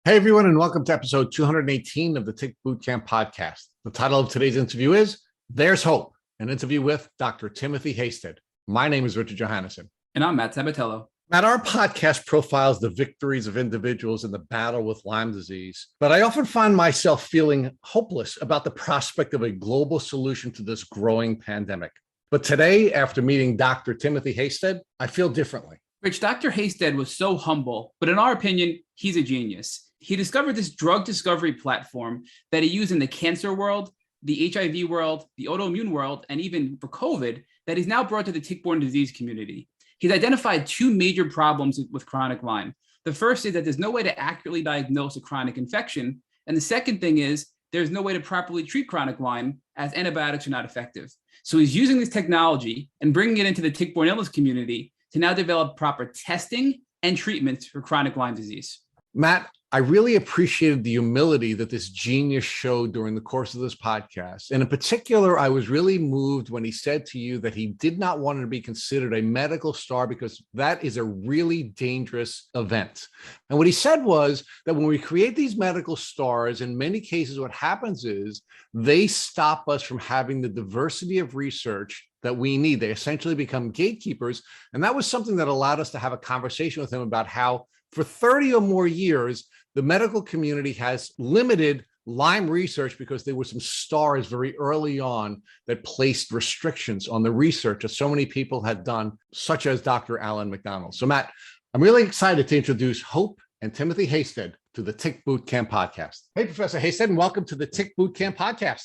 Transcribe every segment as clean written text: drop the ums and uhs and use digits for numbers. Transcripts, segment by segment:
Hey, everyone, and welcome to episode 218 of the Tick Bootcamp podcast. The title of today's interview is There's Hope, an interview with Dr. Timothy Haystead. My name is Richard Johannesson. And I'm Matt Sabatello. Matt, our podcast profiles the victories of individuals in the battle with Lyme disease, but I often find myself feeling hopeless about the prospect of a global solution to this growing pandemic. But today, after meeting Dr. Timothy Haystead, I feel differently. Rich, Dr. Haystead was so humble, but in our opinion, he's a genius. He discovered this drug discovery platform that he used in the cancer world, the HIV world, the autoimmune world, and even for COVID that he's now brought to the tick-borne disease community. He's identified two major problems with chronic Lyme. The first is that there's no way to accurately diagnose a chronic infection. And the second thing is there's no way to properly treat chronic Lyme as antibiotics are not effective. So he's using this technology and bringing it into the tick-borne illness community to now develop proper testing and treatments for chronic Lyme disease. Matt, I really appreciated the humility that this genius showed during the course of this podcast. And in particular, I was really moved when he said to you that he did not want to be considered a medical star because that is a really dangerous event. And what he said was that when we create these medical stars, in many cases, what happens is they stop us from having the diversity of research that we need. They essentially become gatekeepers. And that was something that allowed us to have a conversation with him about how for 30 or more years, the medical community has limited Lyme research because there were some stars very early on that placed restrictions on the research that so many people had done, such as Dr. Alan McDonald. So Matt, I'm really excited to introduce Hope and Timothy Haystead to the Tick Bootcamp podcast. Hey, Professor Haystead, and welcome to the Tick Bootcamp podcast.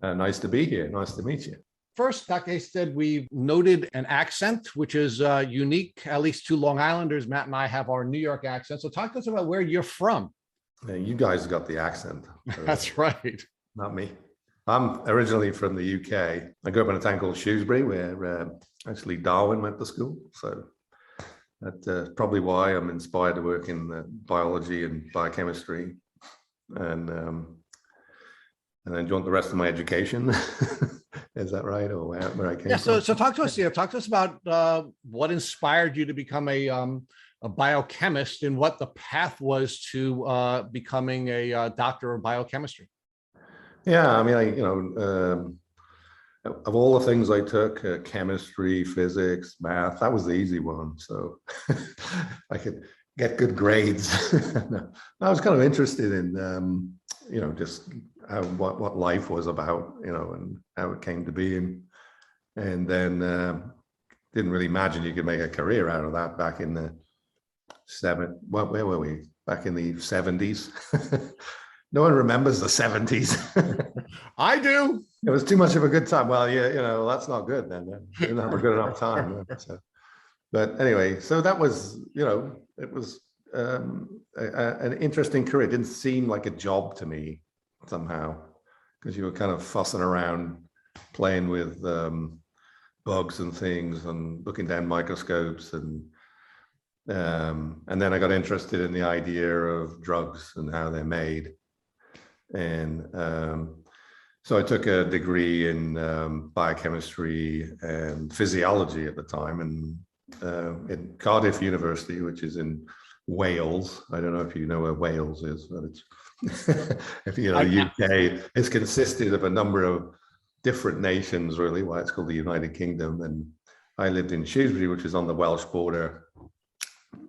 Nice to be here. Nice to meet you. First, Dr. Haystead, we've noted an accent, which is unique, at least to Long Islanders. Matt and I have our New York accent. So talk to us about where you're from. You guys got the accent. That's right. Not me. I'm originally from the UK. I grew up in a town called Shrewsbury, where actually Darwin went to school. So that's probably why I'm inspired to work in biology and biochemistry. And then joined the rest of my education. Is that right? Or where I came from? So talk to us here. Talk to us about what inspired you to become a biochemist and what the path was to becoming a doctor of biochemistry. Yeah, I mean, of all the things I took, chemistry, physics, math, that was the easy one. So I could get good grades. I was kind of interested in, just what life was about, and how it came to be. And then didn't really imagine you could make a career out of that back in the where were we? Back in the 70s. No one remembers the 70s. I do. It was too much of a good time. Well, yeah, that's not good then. You didn't have a good enough time. So, but anyway, so that was, it was an interesting career. It didn't seem like a job to me somehow, because you were kind of fussing around, playing with bugs and things and looking down microscopes. And then I got interested in the idea of drugs and how they're made. And so I took a degree in biochemistry and physiology at the time, and in Cardiff University, which is in Wales. I don't know if you know where Wales is, but it's if the UK is consisted of a number of different nations, really, why it's called the United Kingdom. And I lived in Shrewsbury, which is on the Welsh border,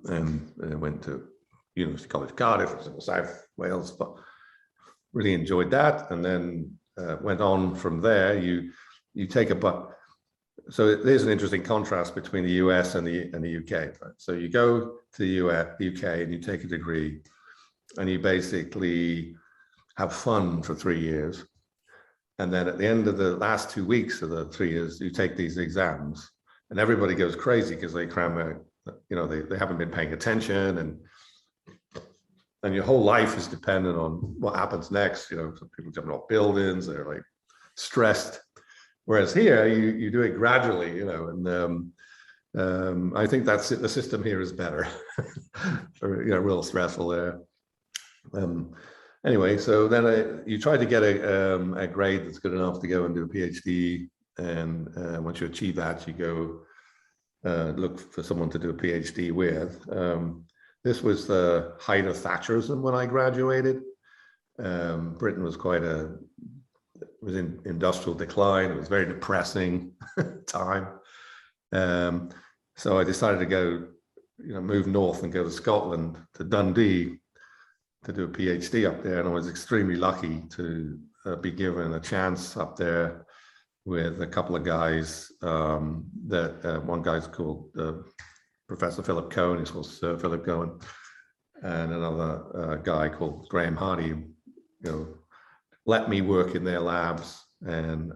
and went to University College Cardiff, which is in South Wales, but really enjoyed that. And then went on from there. You take so there's an interesting contrast between the US and the UK. Right? So you go to the UK and you take a degree, and you basically have fun for 3 years. And then at the end of the last 2 weeks of the 3 years, you take these exams, and everybody goes crazy because they cram out, they haven't been paying attention, and your whole life is dependent on what happens next. Some people jumping off buildings, they're like stressed. Whereas here, you do it gradually, and I think that's it. The system here is better. Real stressful there. Anyway, so then you try to get a grade that's good enough to go and do a PhD. And once you achieve that, you go look for someone to do a PhD with. This was the height of Thatcherism when I graduated. Britain was was in industrial decline. It was a very depressing time. So I decided to go, move north and go to Scotland, to Dundee, to do a PhD up there. And I was extremely lucky to be given a chance up there with a couple of guys. One guy's called Professor Philip Cohen, he's called Sir Philip Cohen, and another guy called Graham Hardy, let me work in their labs and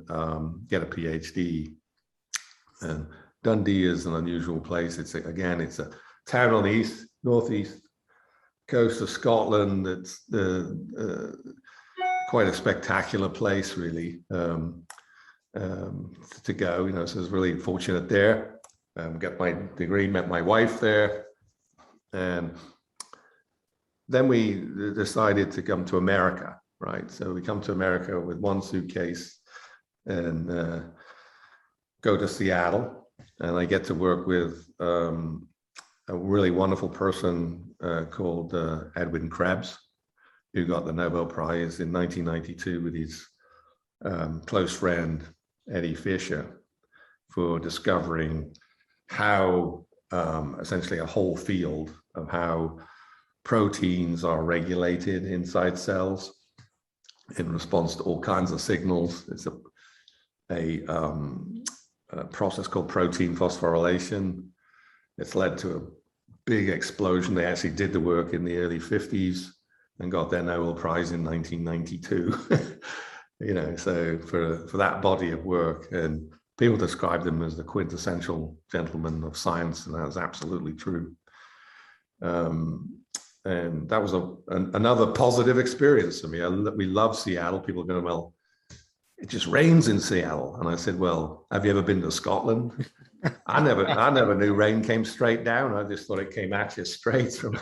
get a PhD. And Dundee is an unusual place. It's a town on the northeast coast of Scotland. It's quite a spectacular place, really, to go. So I was really fortunate there. Got my degree, met my wife there, and then we decided to come to America. Right, so we come to America with one suitcase and go to Seattle, and I get to work with a really wonderful person called Edwin Krebs, who got the Nobel Prize in 1992 with his close friend Eddie Fisher for discovering how essentially a whole field of how proteins are regulated inside cells in response to all kinds of signals. It's a process called protein phosphorylation. It's led to a big explosion. They actually did the work in the early 50s and got their Nobel Prize in 1992. So for that body of work, and people describe them as the quintessential gentleman of science, and that's absolutely true. And that was another positive experience for me. We love Seattle. People are going, well, it just rains in Seattle. And I said, well, have you ever been to Scotland? I never knew rain came straight down. I just thought it came at you straight from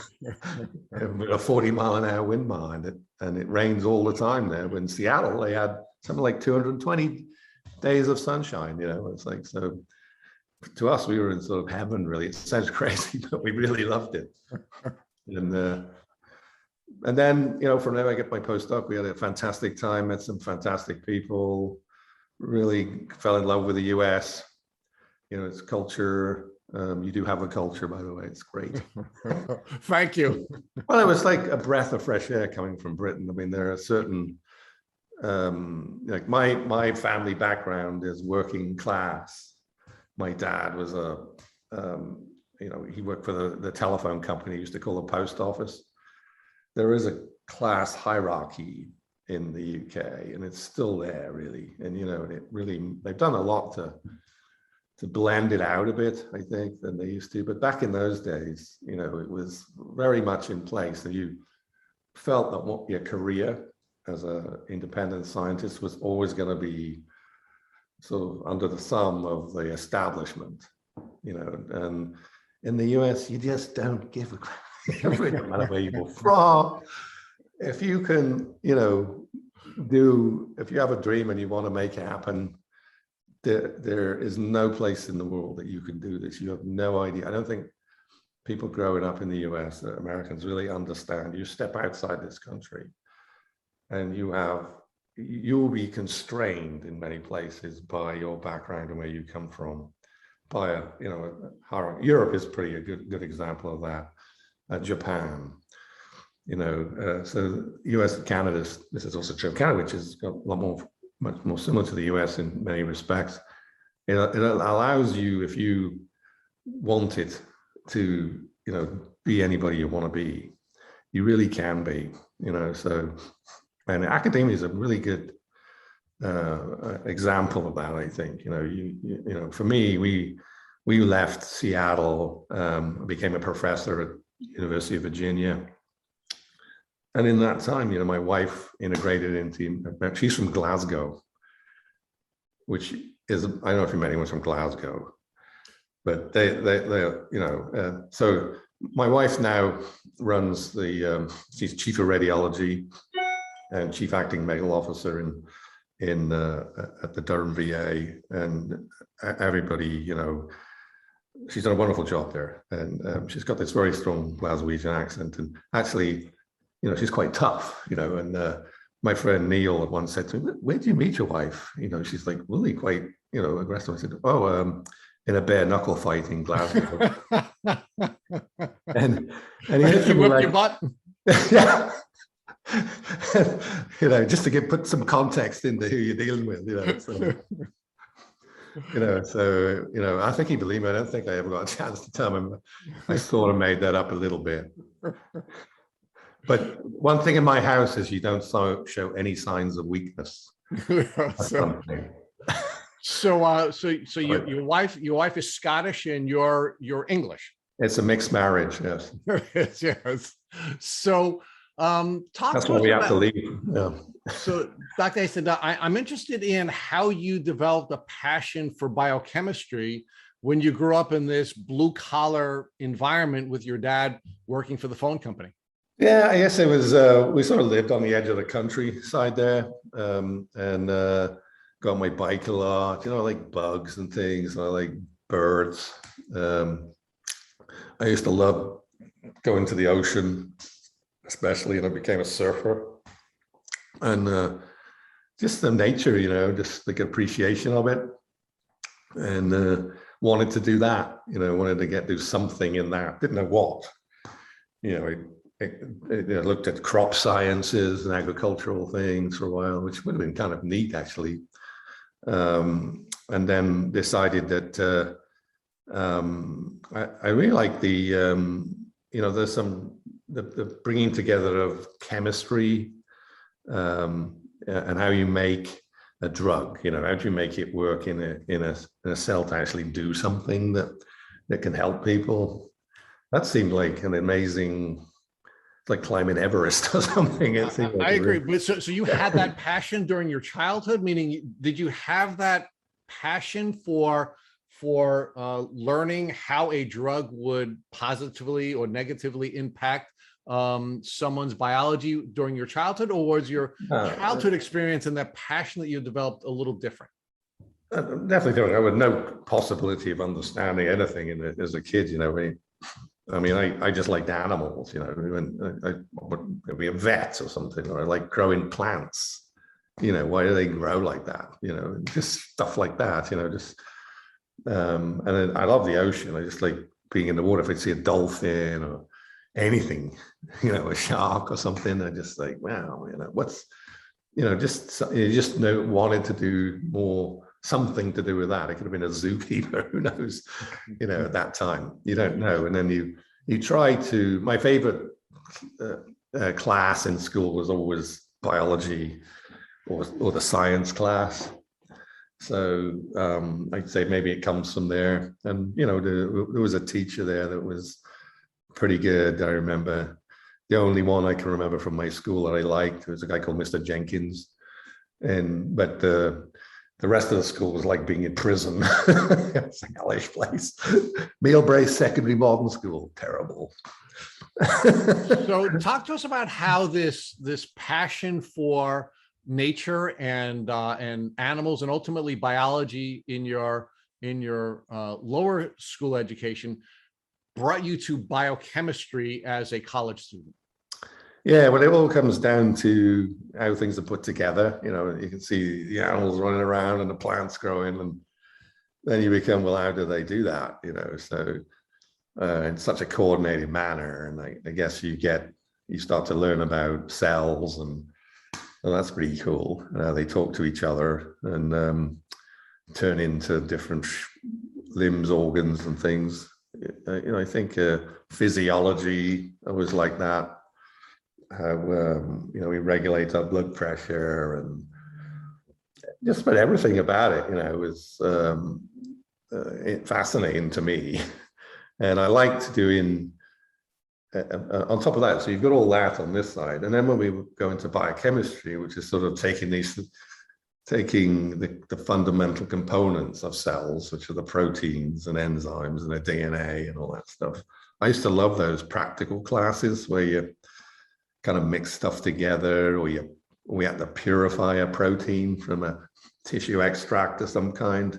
a 40-mile-an-hour wind behind it. And it rains all the time there. But in Seattle, they had something like 220 days of sunshine. It's like, so to us, we were in sort of heaven, really. It sounds crazy, but we really loved it. And then, from there I get my postdoc. We had a fantastic time, met some fantastic people, really fell in love with the US. It's culture. You do have a culture, by the way. It's great. Thank you. Well, it was like a breath of fresh air coming from Britain. I mean, there are certain, like my family background is working class. My dad was he worked for the telephone company, he used to call the post office. There is a class hierarchy in the UK, and it's still there, really. And, they've done a lot to blend it out a bit, I think, than they used to. But back in those days, it was very much in place. And you felt that what your career as an independent scientist was always going to be sort of under the thumb of the establishment, and in the US, you just don't give a crap. It doesn't matter where you're from. If you can, if you have a dream and you want to make it happen, there is no place in the world that you can do this. You have no idea. I don't think people growing up in the US, Americans, really understand. You step outside this country and you'll be constrained in many places by your background and where you come from. By Europe is pretty a good example of that. Japan, so US and Canada. This is also true of Canada, which has got a lot much more similar to the US in many respects. It allows you, if you wanted to, be anybody you want to be, you really can be. So, and academia is a really good example of that. I think for me, we left Seattle, became a professor at University of Virginia, and in that time, my wife integrated into. She's from Glasgow, which is, I don't know if you met anyone from Glasgow, but they so my wife now runs she's chief of radiology and chief acting medical officer at the Durham VA, and everybody, she's done a wonderful job there, and she's got this very strong Glaswegian accent, and actually, she's quite tough, and my friend Neil had once said to me, "Where do you meet your wife?" She's like really quite, aggressive. I said, "Oh, in a bare knuckle fight in Glasgow." and he said to me, like, your butt. Yeah. Just to put some context into who you're dealing with, so, I think he believed me. I don't think I ever got a chance to tell him. I sort of made that up a little bit. But one thing in my house is you don't show any signs of weakness. So your wife is Scottish and you're English. It's a mixed marriage, yes. Yes. So that's why we have to leave. Yeah. So Dr. Haystead, I'm interested in how you developed a passion for biochemistry when you grew up in this blue collar environment with your dad working for the phone company. Yeah, I guess it was, we sort of lived on the edge of the countryside there, and got on my bike a lot, I like bugs and things, I like birds. I used to love going to the ocean, especially, and I became a surfer. And just the nature, just like appreciation of it, and wanted to do that, wanted to do something in that, didn't know what, I looked at crop sciences and agricultural things for a while, which would have been kind of neat actually. And then decided that I really like the, there's the bringing together of chemistry, and how you make a drug, how do you make it work in a cell to actually do something that can help people. That seemed like an amazing, like climbing Everest or something. It seemed like I agree. But so you had that passion during your childhood, meaning did you have that passion for learning how a drug would positively or negatively impact someone's biology during your childhood, or was your childhood experience and that passion that you developed a little different? Definitely different. I had no possibility of understanding anything as a kid, I just liked animals, I would be a vet or something, or I like growing plants, why do they grow like that? Just stuff like that, and then I love the ocean. I just like being in the water. If I see a dolphin or anything, a shark or something, I just like, wow, what's, wanted to do more, something to do with that. It could have been a zookeeper, who knows, at that time, you don't know. And then you try to, my favorite class in school was always biology or the science class. So I'd say maybe it comes from there. And, there was a teacher there that was pretty good. I remember the only one I can remember from my school that I liked was a guy called Mr. Jenkins. But the rest of the school was like being in prison. It's a hellish place. Mealbrace Secondary Modern School, terrible. So talk to us about how this passion for nature and animals and ultimately biology in your lower school education brought you to biochemistry as a college student. Yeah, well, it all comes down to how things are put together. You can see the animals running around and the plants growing, and then you become, well, how do they do that? So in such a coordinated manner. And I guess you start to learn about cells, and that's pretty cool. They talk to each other and turn into different limbs, organs, and things. I think physiology, I was like that. How we regulate our blood pressure, and just about everything about it, was fascinating to me. And I liked doing on top of that. So you've got all that on this side, and then when we go into biochemistry, which is sort of taking the fundamental components of cells, which are the proteins and enzymes and the DNA and all that stuff. I used to love those practical classes where you kind of mix stuff together, or we had to purify a protein from a tissue extract of some kind.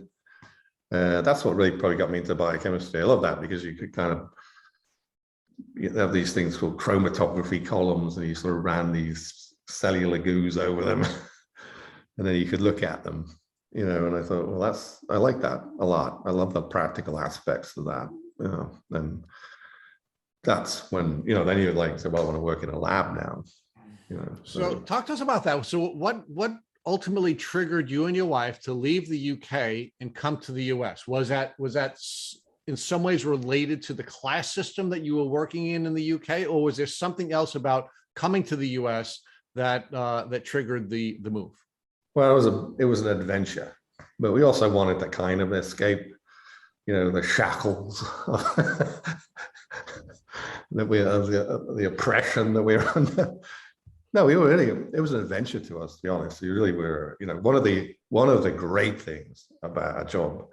That's what really probably got me into biochemistry. I love that because you could kind of, you have these things called chromatography columns, and you sort of ran these cellular goos over them, and then you could look at them, you know. And I thought, well, I like that a lot. I love the practical aspects of that, you know. And that's when, you know, then you're like, so, well, I want to work in a lab now, you know. So talk to us about that. So what ultimately triggered you and your wife to leave the UK and come to the US? Was that in some ways related to the class system that you were working in the UK, or was there something else about coming to the US that triggered the move? Well, it was an adventure, but we also wanted to kind of escape, you know, the shackles that the oppression that we were under. No, we were really, it was an adventure to us, to be honest. We really were, you know, one of the great things about a job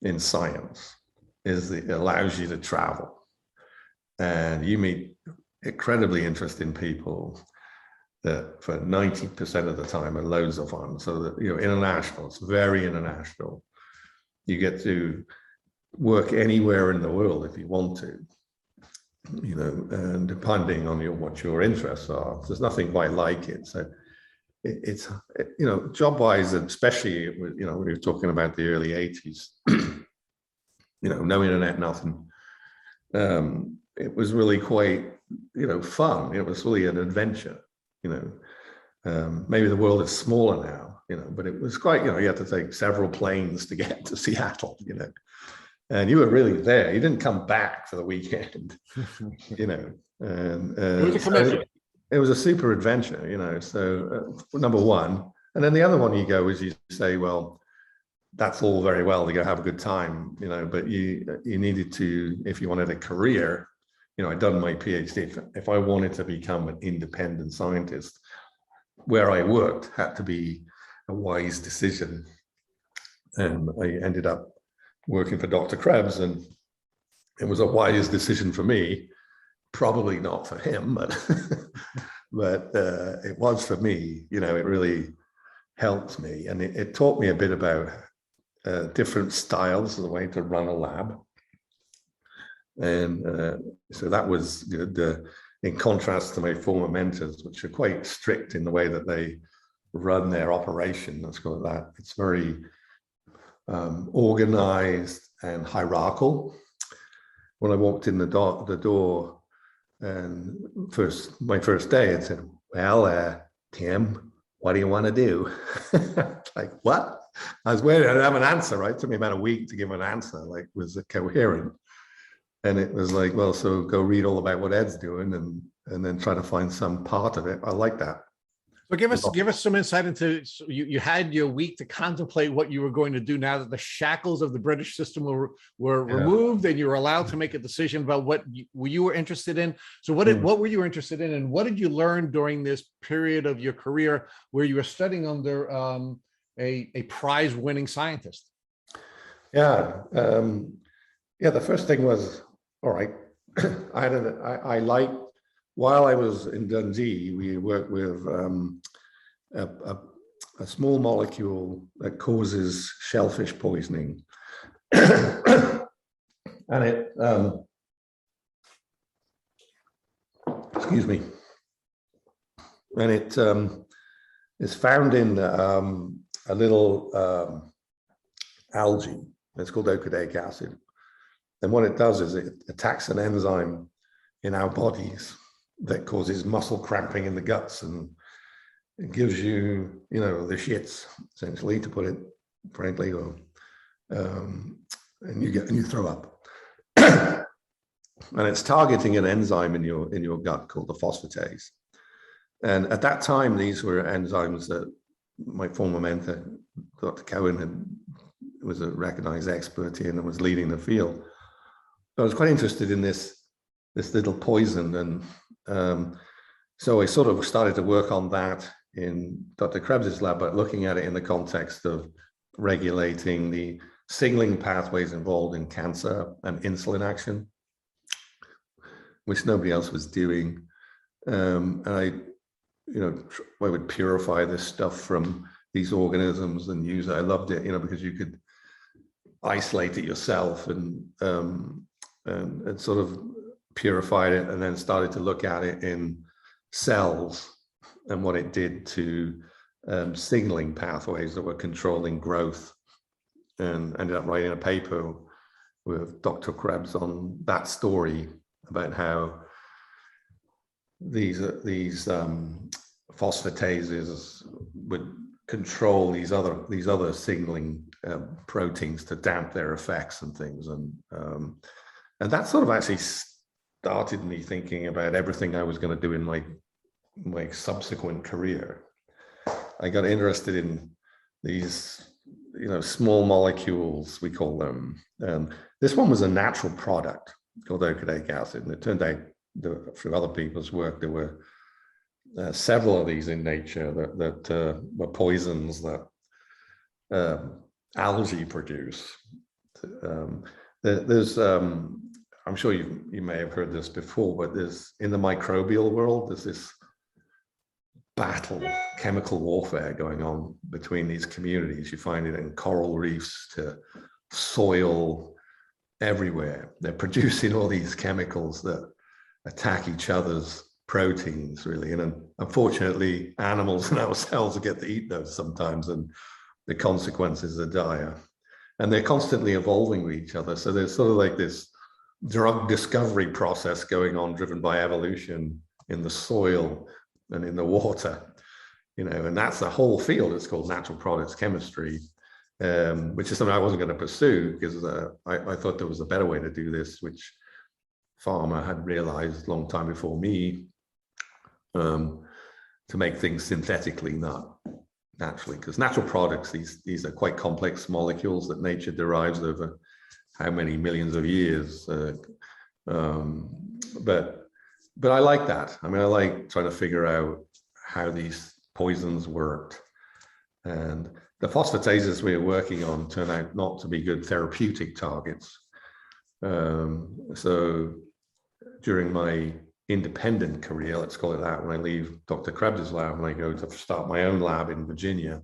in science is that it allows you to travel, and you meet incredibly interesting people that for 90% of the time are loads of fun. So that, you know, international, it's very international. You get to work anywhere in the world if you want to, you know, and depending on what your interests are. There's nothing quite like it. So it's, you know, job-wise, especially, you know, we were talking about the early 80s, you know, no internet, nothing. It was really quite, you know, fun. It was really an adventure, you know. Maybe the world is smaller now, you know, but it was quite, you know, you had to take several planes to get to Seattle, you know. And you were really there. You didn't come back for the weekend, you know. And It was a commitment. It was a super adventure, you know. So number one, and then the other one you go is you say, well, that's all very well to go have a good time, you know, but you needed to, if you wanted a career, you know, I'd done my PhD. If I wanted to become an independent scientist, where I worked had to be a wise decision. And I ended up working for Dr. Krebs, and it was a wise decision for me, probably not for him, but but it was for me. You know, it really helped me, and it taught me a bit about different styles of the way to run a lab. And so that was good, in contrast to my former mentors, which are quite strict in the way that they run their operation. Let's call it that. It's very organized and hierarchical. When I walked in the door, and my first day, it said, well, Tim, what do you want to do? Like, what? I was waiting, I didn't have an answer, right? It took me about a week to give an answer, like, was it coherent? And it was like, well, so go read all about what Ed's doing and then try to find some part of it. I like that. So give us some insight into, so you had your week to contemplate what you were going to do now that the shackles of the British system were removed, and you were allowed to make a decision about what you were interested in. So what were you interested in, and what did you learn during this period of your career where you were studying under a prize-winning scientist? Yeah, the first thing was, all right, I liked, while I was in Dundee, we worked with a small molecule that causes shellfish poisoning. And it, excuse me, and it is found in a little algae. It's called ochidaic acid. And what it does is it attacks an enzyme in our bodies that causes muscle cramping in the guts, and it gives you, you know, the shits, essentially, to put it frankly, or and you throw up. And it's targeting an enzyme in your gut called the phosphatase. And at that time, these were enzymes that my former mentor, Dr. Cohen, was a recognized expert in and was leading the field. So I was quite interested in this little poison, and so I sort of started to work on that in Dr. Krebs's lab, but looking at it in the context of regulating the signaling pathways involved in cancer and insulin action, which nobody else was doing. And I would purify this stuff from these organisms and use it. I loved it, because you could isolate it yourself and sort of purified it, and then started to look at it in cells and what it did to signaling pathways that were controlling growth, and ended up writing a paper with Dr. Krebs on that story about how these phosphatases would control these other signaling proteins to damp their effects and things, and that sort of actually started me thinking about everything I was going to do in my subsequent career. I got interested in these, small molecules, we call them. This one was a natural product called oxalic acid, and it turned out through other people's work there were several of these in nature that were poisons that algae produce. There's I'm sure you may have heard this before, but there's, in the microbial world, there's this battle, chemical warfare going on between these communities. You find it in coral reefs to soil, everywhere. They're producing all these chemicals that attack each other's proteins, really. And unfortunately, animals and ourselves get to eat those sometimes, and the consequences are dire. And they're constantly evolving with each other. So there's sort of like this drug discovery process going on, driven by evolution in the soil and in the water, and that's the whole field. It's called natural products chemistry, which is something I wasn't going to pursue because I thought there was a better way to do this, which pharma had realized a long time before me, to make things synthetically, not naturally, because natural products, these are quite complex molecules that nature derives over how many millions of years. But I like that. I mean, I like trying to figure out how these poisons worked. And the phosphatases we were working on turned out not to be good therapeutic targets. So during my independent career, let's call it that, when I leave Dr. Krebs' lab and I go to start my own lab in Virginia,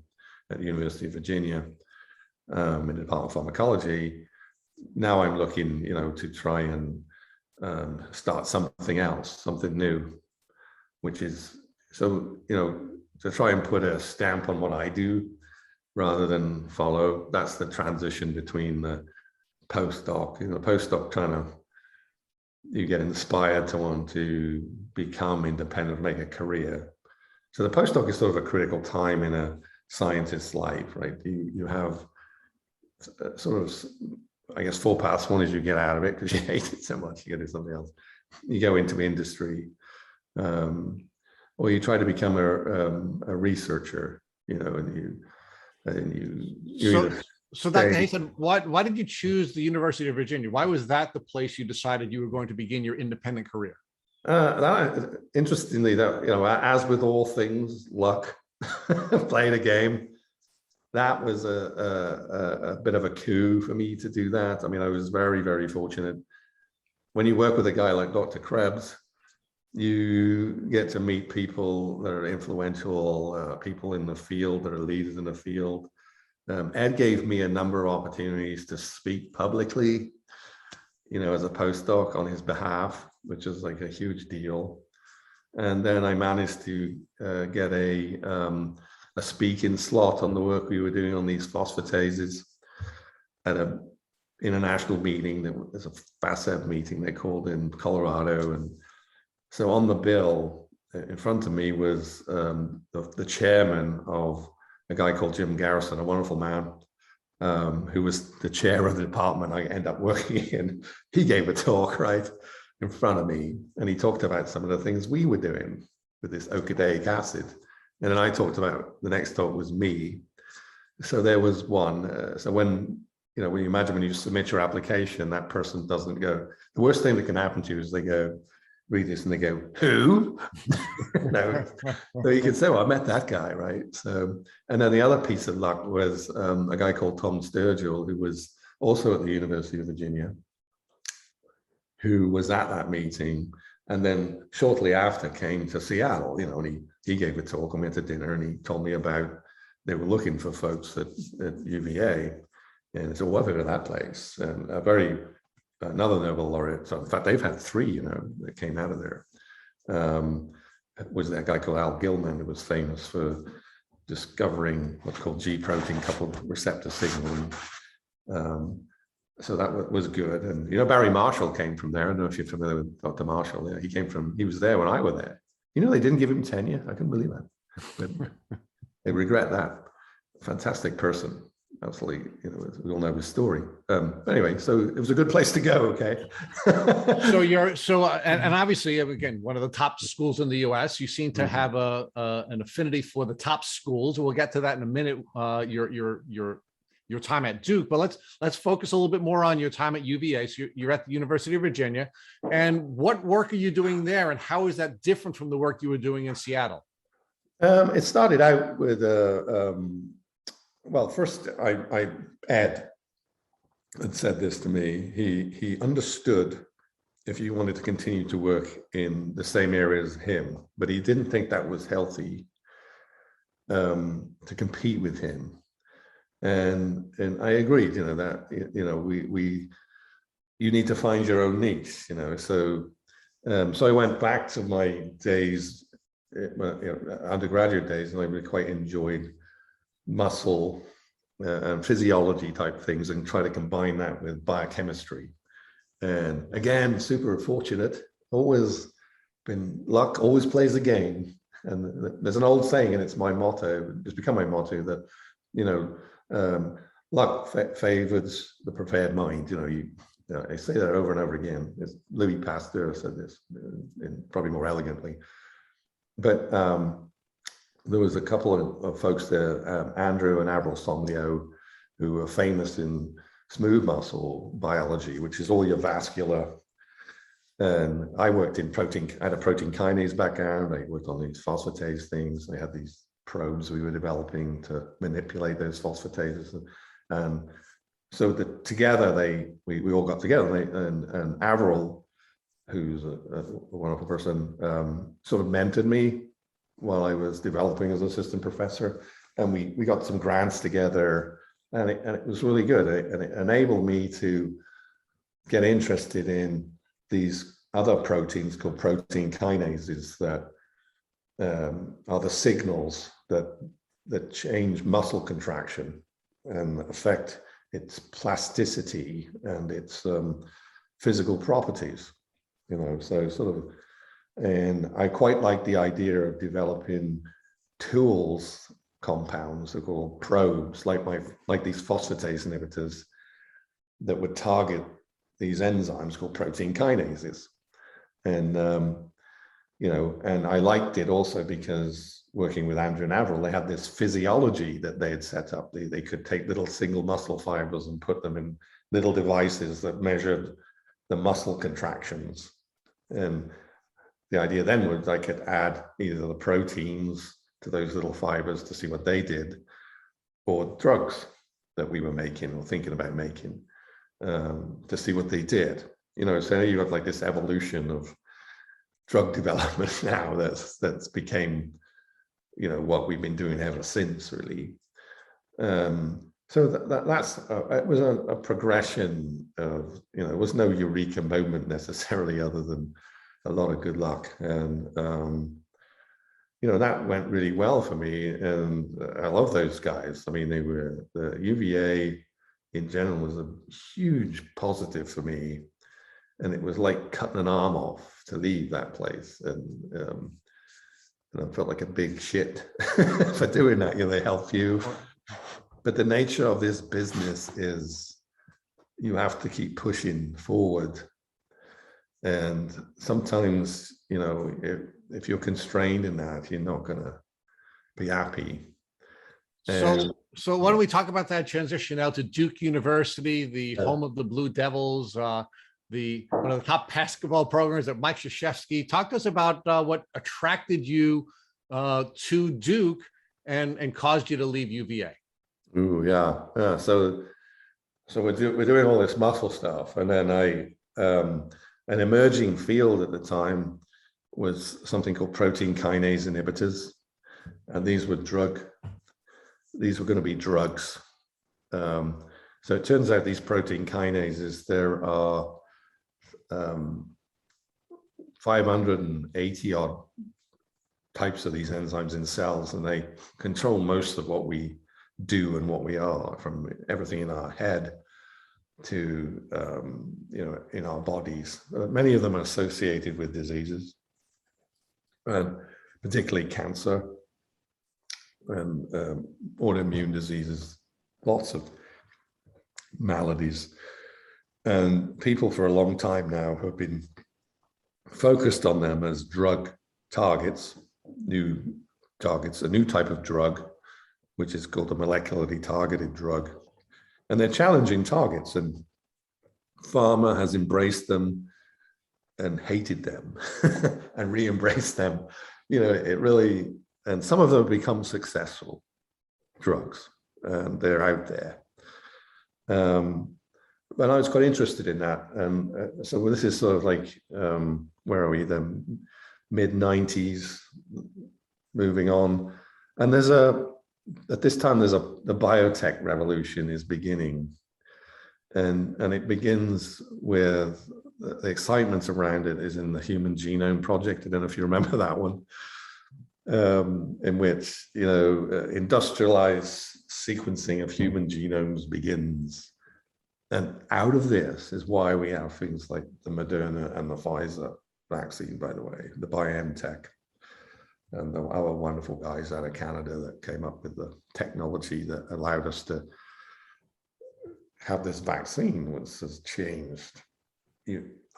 at the University of Virginia, in the Department of Pharmacology, now I'm looking, to try and start something else, something new, which is, so, to try and put a stamp on what I do rather than follow. That's the transition between the postdoc, postdoc you get inspired to want to become independent, make a career. So the postdoc is sort of a critical time in a scientist's life, right? You have sort of, I guess, 4 paths. One is you get out of it because you hate it so much, you go do something else. You go into industry, or you try to become a researcher, and you So Dr. Haystead, why did you choose the University of Virginia? Why was that the place you decided you were going to begin your independent career? Interestingly, as with all things, luck, playing a game. That was a bit of a coup for me to do that. I mean, I was very, very fortunate. When you work with a guy like Dr. Krebs, you get to meet people that are influential, people in the field that are leaders in the field. Ed gave me a number of opportunities to speak publicly, as a postdoc on his behalf, which is like a huge deal. And then I managed to get a speaking slot on the work we were doing on these phosphatases at an international meeting. That was a FASEB meeting they called in Colorado. And so on the bill in front of me was the chairman of a guy called Jim Garrison, a wonderful man, who was the chair of the department I ended up working in. He gave a talk right in front of me, and he talked about some of the things we were doing with this oxalic acid. And then I talked about, the next talk was me. So there was one. So when you imagine when you submit your application, that person doesn't go, the worst thing that can happen to you is they go, read this and they go, who? So you can say, well, I met that guy, right? So, and then the other piece of luck was a guy called Tom Sturgill, who was also at the University of Virginia, who was at that meeting, and then shortly after came to Seattle, and he gave a talk, and we went to dinner, and he told me about, they were looking for folks at UVA, And so what at that place? And another Nobel laureate, so in fact, they've had 3, that came out of there. Was that guy called Al Gilman, who was famous for discovering what's called G protein coupled receptor signaling. So that was good. And, Barry Marshall came from there. I don't know if you're familiar with Dr. Marshall. Yeah, he was there when I was there. They didn't give him tenure. I couldn't believe that. But they regret that. Fantastic person. Absolutely. We all know his story. Anyway, so it was a good place to go. Okay. And obviously, again, one of the top schools in the U.S. You seem to have an affinity for the top schools. We'll get to that in a minute. Your time at Duke, but let's focus a little bit more on your time at UVA. So you're at the University of Virginia, and what work are you doing there, and how is that different from the work you were doing in Seattle? It started out with first Ed had said this to me. He understood if you wanted to continue to work in the same area as him, but he didn't think that was healthy to compete with him. And I agreed, that you need to find your own niche, So I went back to my days, undergraduate days, and I really quite enjoyed muscle and physiology type things, and try to combine that with biochemistry. And again, super fortunate. Always been luck. Always plays the game. And there's an old saying, and it's my motto. It's become my motto that luck favors the prepared mind. I say that over and over again. Louis Pasteur said this, probably more elegantly. But there was a couple of folks there, Andrew and Avril Somlyo, who were famous in smooth muscle biology, which is all your vascular. And I worked in I had a protein kinase background. I worked on these phosphatase things. I had these probes we were developing to manipulate those phosphatases, and so together we all got together, and Avril, who's a wonderful person, sort of mentored me while I was developing as assistant professor, and we got some grants together, and it was really good, and it enabled me to get interested in these other proteins called protein kinases that are the signals that change muscle contraction and affect its plasticity and its physical properties, so sort of, and I quite like the idea of developing tools, compounds, they're called probes, like these phosphatase inhibitors that would target these enzymes called protein kinases. And and I liked it also because working with Andrew and Avril, they had this physiology that they had set up. They could take little single muscle fibers and put them in little devices that measured the muscle contractions. And the idea then was I could add either the proteins to those little fibers to see what they did, or drugs that we were making or thinking about making to see what they did. So you have like this evolution of drug development now that's became what we've been doing ever since, really. So that's it was a progression of, there was no eureka moment necessarily, other than a lot of good luck, and that went really well for me, and I love those guys. I mean, the UVA in general was a huge positive for me, and it was like cutting an arm off to leave that place, and I felt like a big shit for doing that. They help you, but the nature of this business is you have to keep pushing forward, and sometimes if you're constrained in that, you're not going to be happy. So why don't we talk about that transition out to Duke University, the home of the Blue Devils, one of the top basketball programs at Mike Krzyzewski. Talk to us about what attracted you to Duke and caused you to leave UVA. Ooh, yeah. So we're doing all this muscle stuff, and then an emerging field at the time was something called protein kinase inhibitors, and these were going to be drugs. So So it turns out these protein kinases, there are 580 odd types of these enzymes in cells, and they control most of what we do and what we are, from everything in our head to in our bodies. Many of them are associated with diseases, and particularly cancer and autoimmune diseases, lots of maladies. And people for a long time now have been focused on them as drug targets, a new type of drug, which is called a molecularly targeted drug. And they're challenging targets, and pharma has embraced them and hated them and re-embraced them. It really, and some of them have become successful drugs, and they're out there. But I was quite interested in that. So this is sort of like, where are we, the mid-90s, moving on. And at this time, the biotech revolution is beginning. And it begins with the excitement around it is in the Human Genome Project. I don't know if you remember that one, in which, industrialized sequencing of human genomes begins. And out of this is why we have things like the Moderna and the Pfizer vaccine, by the way, the BioNTech, and our wonderful guys out of Canada that came up with the technology that allowed us to have this vaccine, which has changed.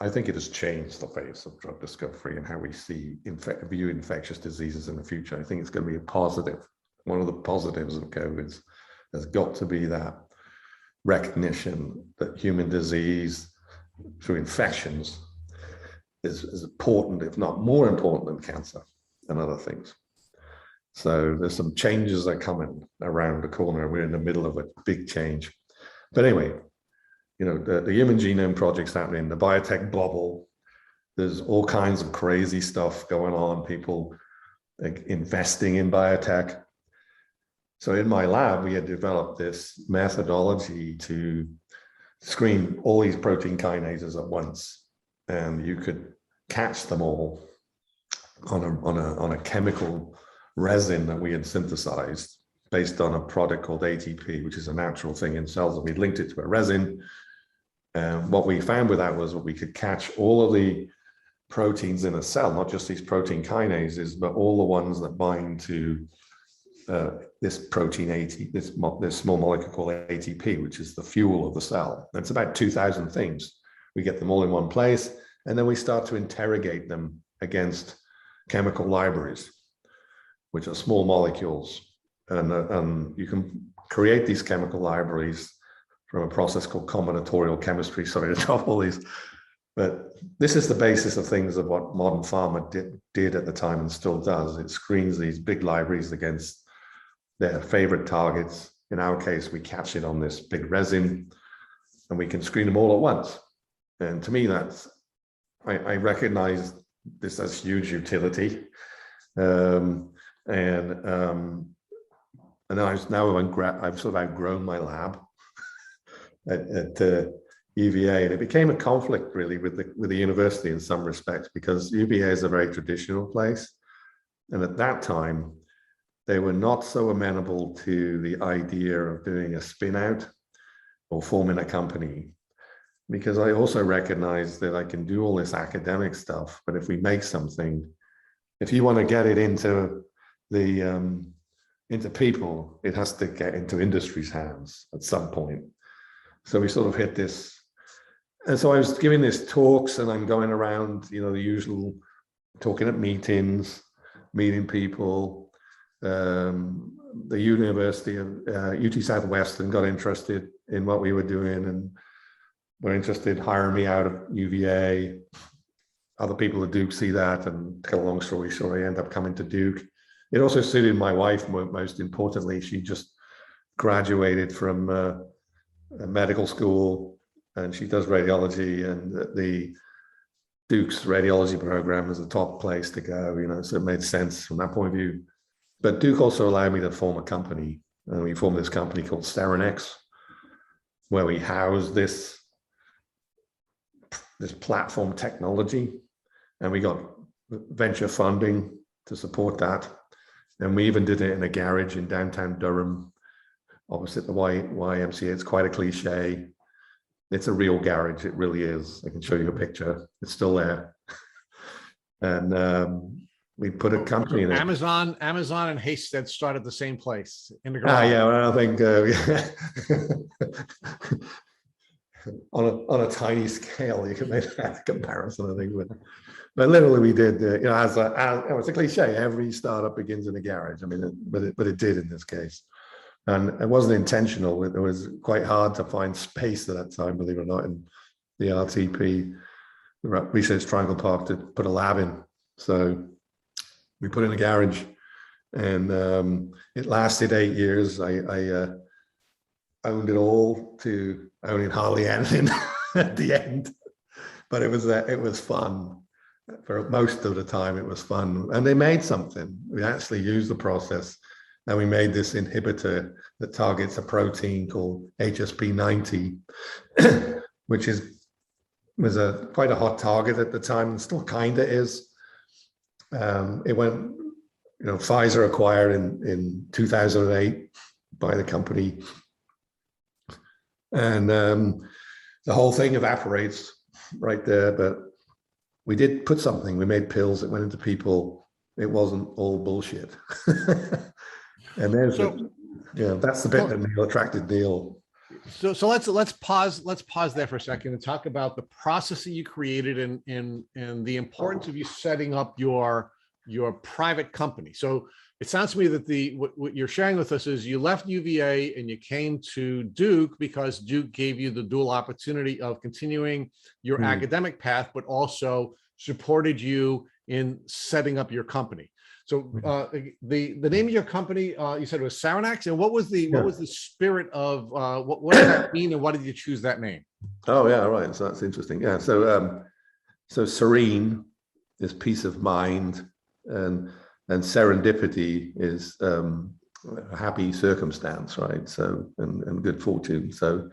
I think it has changed the face of drug discovery and how we view infectious diseases in the future. I think it's going to be a positive. One of the positives of COVID has got to be that recognition that human disease through infections is important, if not more important than cancer and other things. So there's some changes that are coming around the corner. We're in the middle of a big change. But anyway, the Human Genome Project's happening, the biotech bubble, there's all kinds of crazy stuff going on, people like investing in biotech. So in my lab, we had developed this methodology to screen all these protein kinases at once, and you could catch them all on a chemical resin that we had synthesized based on a product called ATP, which is a natural thing in cells, and we linked it to a resin. And what we found with that was we could catch all of the proteins in a cell, not just these protein kinases, but all the ones that bind to this protein this small molecule called ATP, which is the fuel of the cell. And it's about 2,000 things. We get them all in one place, and then we start to interrogate them against chemical libraries, which are small molecules. And you can create these chemical libraries from a process called combinatorial chemistry. Sorry to drop all these, but this is the basis of things of what modern pharma did at the time and still does. It screens these big libraries against their favorite targets. In our case, we catch it on this big resin, and we can screen them all at once. And to me, I recognize this as huge utility. And I've sort of outgrown my lab at UVA, and it became a conflict really with the university in some respects, because UVA is a very traditional place, and at that time they were not so amenable to the idea of doing a spin out or forming a company, because I also recognize that I can do all this academic stuff, but if we make something, if you want to get it into people, it has to get into industry's hands at some point. So we sort of hit this. And so I was giving this talks, and I'm going around, the usual, talking at meetings, meeting people. The University of UT Southwestern got interested in what we were doing and were interested in hiring me out of UVA. Other people at Duke see that, and to cut a long story short, I end up coming to Duke. It also suited my wife, most importantly. She just graduated from medical school, and she does radiology, and the Duke's radiology program is the top place to go, so it made sense from that point of view. But Duke also allowed me to form a company, and we formed this company called Serenex. where we house this platform technology, and we got venture funding to support that. And we even did it in a garage in downtown Durham, opposite the YMCA. It's quite a cliche. It's a real garage. It really is. I can show you a picture. It's still there. And we put a company in it. Amazon and Haystead start at the same place in the garage. Yeah, well, I think on a tiny scale, you can make that comparison, I think. But literally, we did. As it's a cliche, every startup begins in a garage. I mean, but it did in this case, and it wasn't intentional. It was quite hard to find space at that time, believe it or not, in the RTP, the Research Triangle Park, to put a lab in. So we put in a garage, and it lasted 8 years. I owned it all to owning hardly anything at the end, but it was fun. For most of the time, it was fun, and they made something. We actually used the process, and we made this inhibitor that targets a protein called HSP90, which was quite a hot target at the time, and still kind of is. It went, Pfizer acquired in 2008 by the company, and the whole thing evaporates right there. But we did put something. We made pills that went into people. It wasn't all bullshit. And that's the bit that attracted Neil. So let's pause there for a second and talk about the process that you created and the importance of you setting up your private company. So it sounds to me that what you're sharing with us is you left UVA and you came to Duke because Duke gave you the dual opportunity of continuing your academic path, but also supported you in setting up your company. So the name of your company, you said it was Serenex, and what was the spirit of what does that mean, and why did you choose that name? Oh yeah, right. So that's interesting. Yeah. So serene is peace of mind, and serendipity is a happy circumstance, right? So and good fortune. So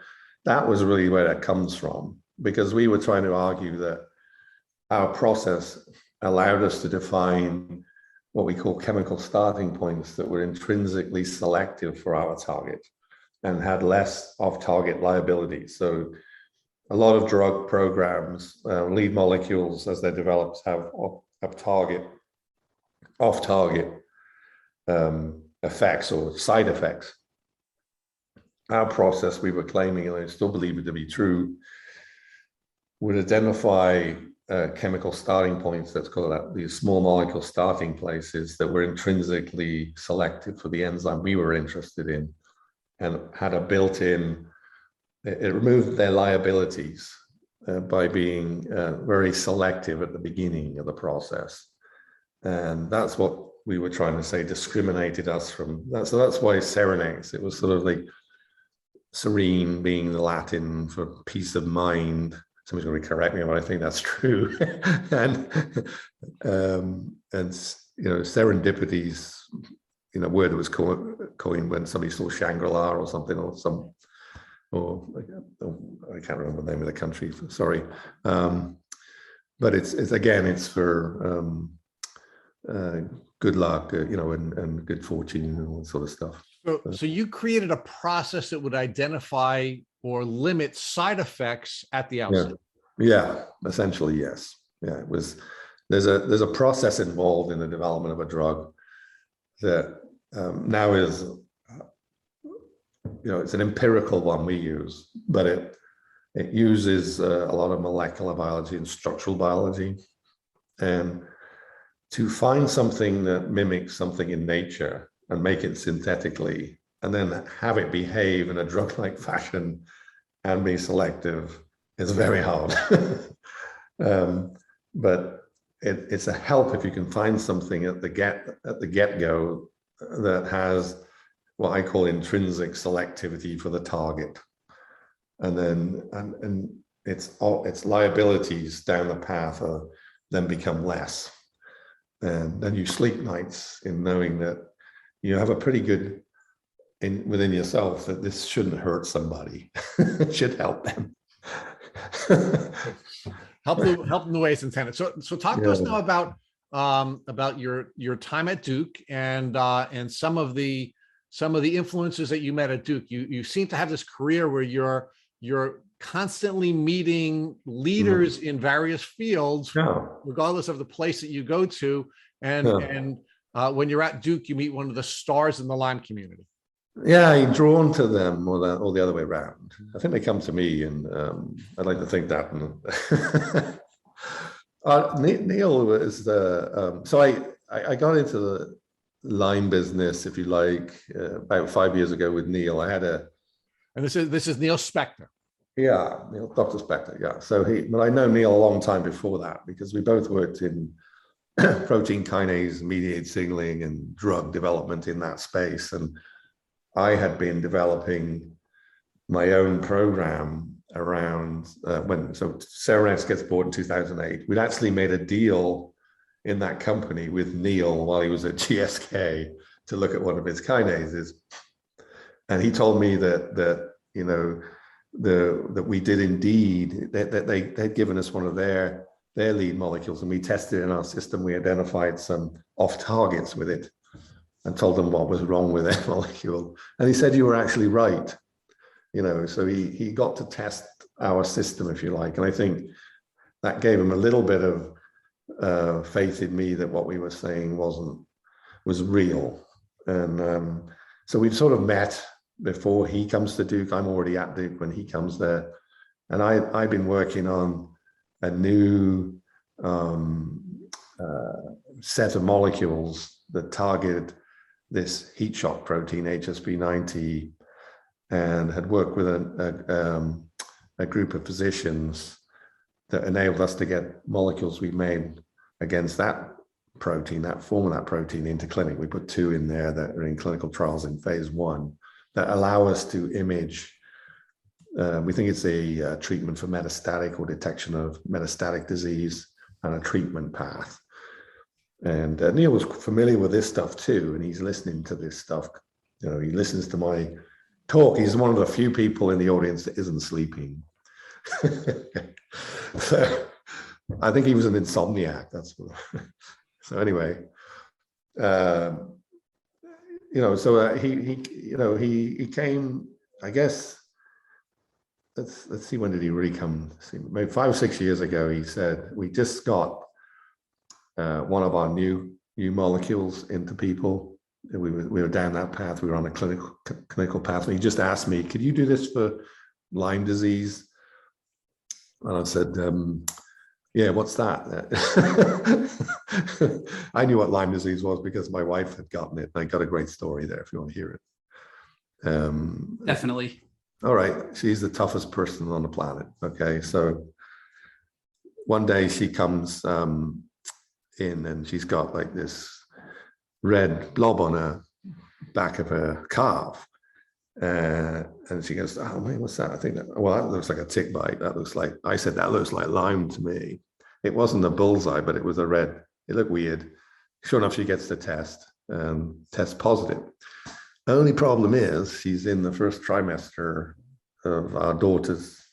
that was really where that comes from, because we were trying to argue that our process allowed us to define what we call chemical starting points that were intrinsically selective for our target and had less off-target liability. So a lot of drug programs, lead molecules as they're developed, have off-target effects or side effects. Our process, we were claiming, and I still believe it to be true, would identify chemical starting points, let's call it these small molecule starting places that were intrinsically selective for the enzyme we were interested in, and had a built-in, it removed their liabilities by being very selective at the beginning of the process. And that's what we were trying to say discriminated us from that. So that's why Serenex, it was sort of like serene being the Latin for peace of mind. Somebody's going to correct me, but I think that's true. and serendipities, a word that was coined when somebody saw Shangri-La or something, or I can't remember the name of the country. Sorry, but it's for good luck, and good fortune and all that sort of stuff. So you created a process that would identify or limit side effects at the outset. Yeah, essentially, yes. Yeah, it was. There's a process involved in the development of a drug that now is, it's an empirical one we use, but it uses a lot of molecular biology and structural biology, and to find something that mimics something in nature and make it synthetically, and then have it behave in a drug-like fashion and be selective is very hard. But it's a help if you can find something at the get-go that has what I call intrinsic selectivity for the target, and then its liabilities down the path then become less, and then you sleep nights in knowing that you have a pretty good within yourself that this shouldn't hurt somebody. It should help them. help them in the ways intended. So talk to us now about your time at Duke and some of the influences that you met at Duke. You seem to have this career where you're constantly meeting leaders in various fields, regardless of the place that you go to. And when you're at Duke, you meet one of the stars in the Lyme community. Yeah, I'm drawn to them, or the other way around. I think they come to me, and I'd like to think that. Neil was so I got into the Lyme business, if you like, about 5 years ago with Neil. And this is Neil Spector. Yeah, Neil, Dr. Spector. Yeah. So but I know Neil a long time before that, because we both worked in protein kinase mediated signaling and drug development in that space. And I had been developing my own program around so Serenex gets bought in 2008. We'd actually made a deal in that company with Neil while he was at GSK to look at one of his kinases. And he told me that we did indeed, that they'd given us one of their lead molecules, and we tested it in our system. We identified some off targets with it and told them what was wrong with their molecule. And he said, you were actually right. So he got to test our system, if you like. And I think that gave him a little bit of faith in me that what we were saying was real. And so we've sort of met before he comes to Duke. I'm already at Duke when he comes there. And I've been working on a new set of molecules that target this heat shock protein, HSP90, and had worked with a group of physicians that enabled us to get molecules we made against that protein, that form of that protein, into clinic. We put 2 in there that are in clinical trials in phase 1 that allow us to image. We think it's a treatment for metastatic or detection of metastatic disease and a treatment path. And Neil was familiar with this stuff too, and he's listening to this stuff. He listens to my talk. He's one of the few people in the audience that isn't sleeping. So I think he was an insomniac. So anyway, he came, I guess. Let's see, when did he really come? Maybe 5 or 6 years ago. He said, we just got one of our new molecules into people. We were down that path. We were on a clinical path. And he just asked me, could you do this for Lyme disease? And I said, yeah, what's that? I knew what Lyme disease was because my wife had gotten it. I got a great story there if you want to hear it. Definitely. All right. She's the toughest person on the planet. Okay. So one day she comes in and she's got like this red blob on her back of her calf. And she goes, oh, man, what's that? I think that looks like a tick bite. That looks like Lyme to me. It wasn't a bullseye, but it was a red. It looked weird. Sure enough, she gets the test, test positive. The only problem is she's in the first trimester of our daughter's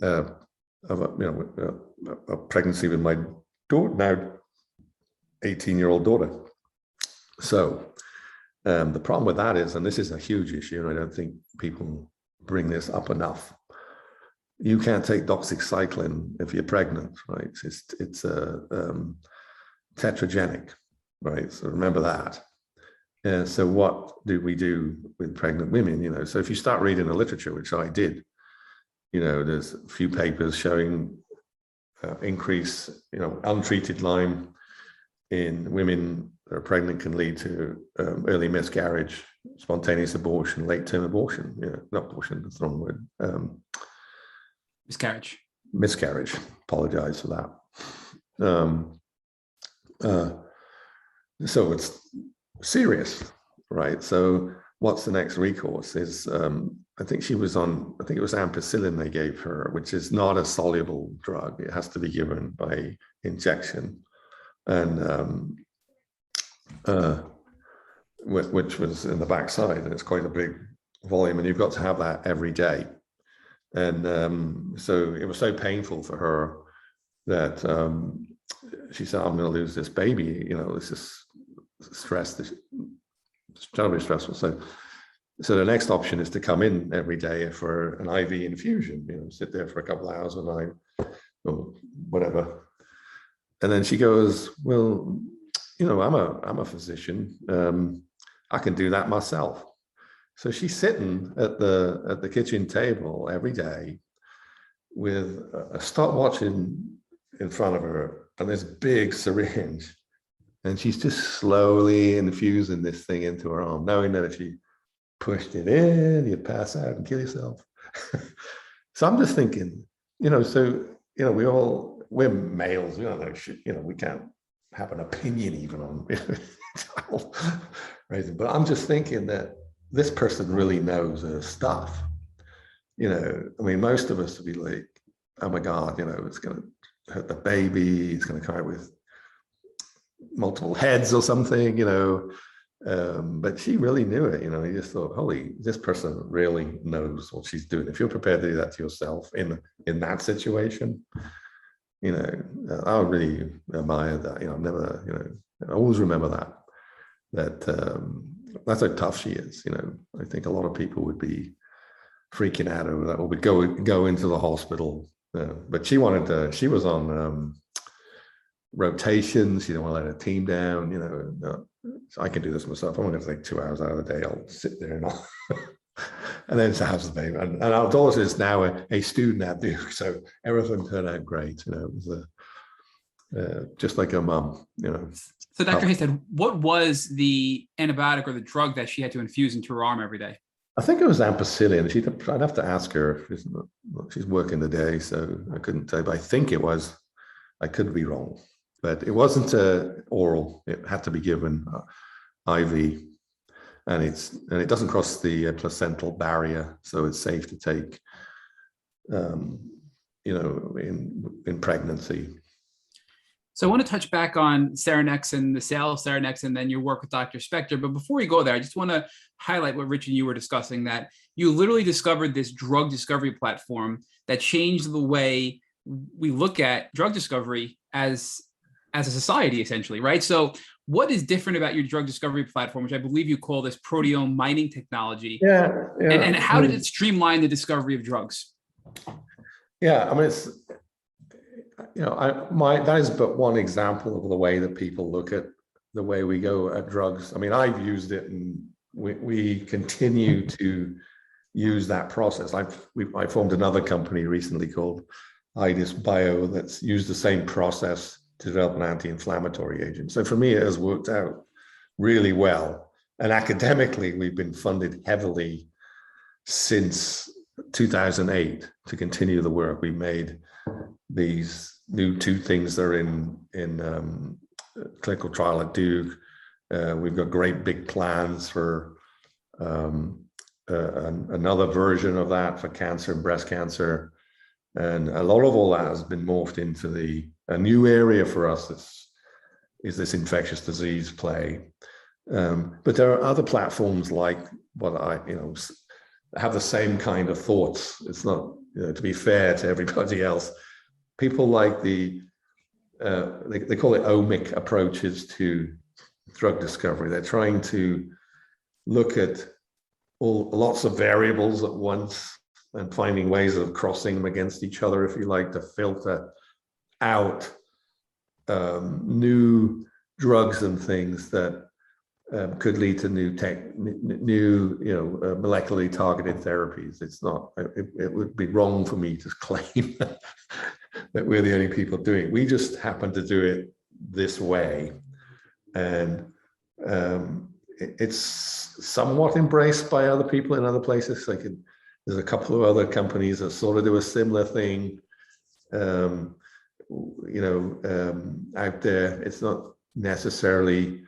of a pregnancy with my daughter, now 18-year-old daughter. So the problem with that is, and this is a huge issue, and I don't think people bring this up enough, you can't take doxycycline if you're pregnant, right? It's tetragenic, right? So remember that. So what do we do with pregnant women? So if you start reading the literature, which I did, there's a few papers showing increase, untreated Lyme in women that are pregnant can lead to early miscarriage, spontaneous abortion, late-term abortion. Not abortion, that's the wrong word. Miscarriage. Apologize for that. So it's serious, right? So what's the next recourse is, I think it was ampicillin they gave her, which is not a soluble drug. It has to be given by injection. And which was in the backside, and it's quite a big volume, and you've got to have that every day. And so it was so painful for her that she said, I'm going to lose this baby. This is stress. It's terribly stressful. So the next option is to come in every day for an IV infusion, sit there for a couple of hours a night or whatever. And then she goes, well, I'm a physician. I can do that myself. So she's sitting at the kitchen table every day with a stopwatch in front of her and this big syringe, and she's just slowly infusing this thing into her arm, knowing that if she pushed it in, you'd pass out and kill yourself. So I'm just thinking, we're males, we don't know shit, we can't have an opinion even on child raising, but I'm just thinking that this person really knows her stuff. Most of us would be like, oh my God, it's going to hurt the baby, it's going to come out with multiple heads or something, but she really knew it. You just thought, holy, this person really knows what she's doing. If you're prepared to do that to yourself in that situation, I would really admire that. I've never, I always remember that that's how tough she is. I think a lot of people would be freaking out over that, or would go into the hospital. But she was on rotation. She didn't want to let her team down. So I can do this myself. I'm going to take 2 hours out of the day. I'll sit there and and then to have the baby. And our daughter is now a student at Duke, so everything turned out great. It was just like her mum. So Dr. Haystead, what was the antibiotic or the drug that she had to infuse into her arm every day? I think it was ampicillin. I'd have to ask her. She's working the day, so I couldn't tell you, but I think it was. I could be wrong, but it wasn't oral. It had to be given IV, and it doesn't cross the placental barrier, so it's safe to take, in pregnancy. So I want to touch back on Serenex and the sale of Serenex and then your work with Dr. Spector. But before we go there, I just want to highlight what Rich and you were discussing, that you literally discovered this drug discovery platform that changed the way we look at drug discovery as a society, essentially, right? So what is different about your drug discovery platform, which I believe you call this proteome mining technology? Yeah. And how did it streamline the discovery of drugs? Yeah, it's, that is but one example of the way that people look at the way we go at drugs. I've used it, and we continue to use that process. I formed another company recently called IDIS Bio that's used the same process to develop an anti-inflammatory agent. So for me, it has worked out really well. And academically, we've been funded heavily since 2008 to continue the work. We made these new 2 things that are in clinical trial at Duke. We've got great big plans for another version of that for cancer and breast cancer. And a lot of all that has been morphed into a new area for us is this infectious disease play. But there are other platforms like what have the same kind of thoughts. It's not, to be fair to everybody else, people like they call it omic approaches to drug discovery. They're trying to look at lots of variables at once and finding ways of crossing them against each other, if you like, to filter out new drugs and things that could lead to new molecularly targeted therapies. It's not. It would be wrong for me to claim that we're the only people doing it. We just happen to do it this way, and it's somewhat embraced by other people in other places. There's a couple of other companies that sort of do a similar thing, out there. It's not necessarily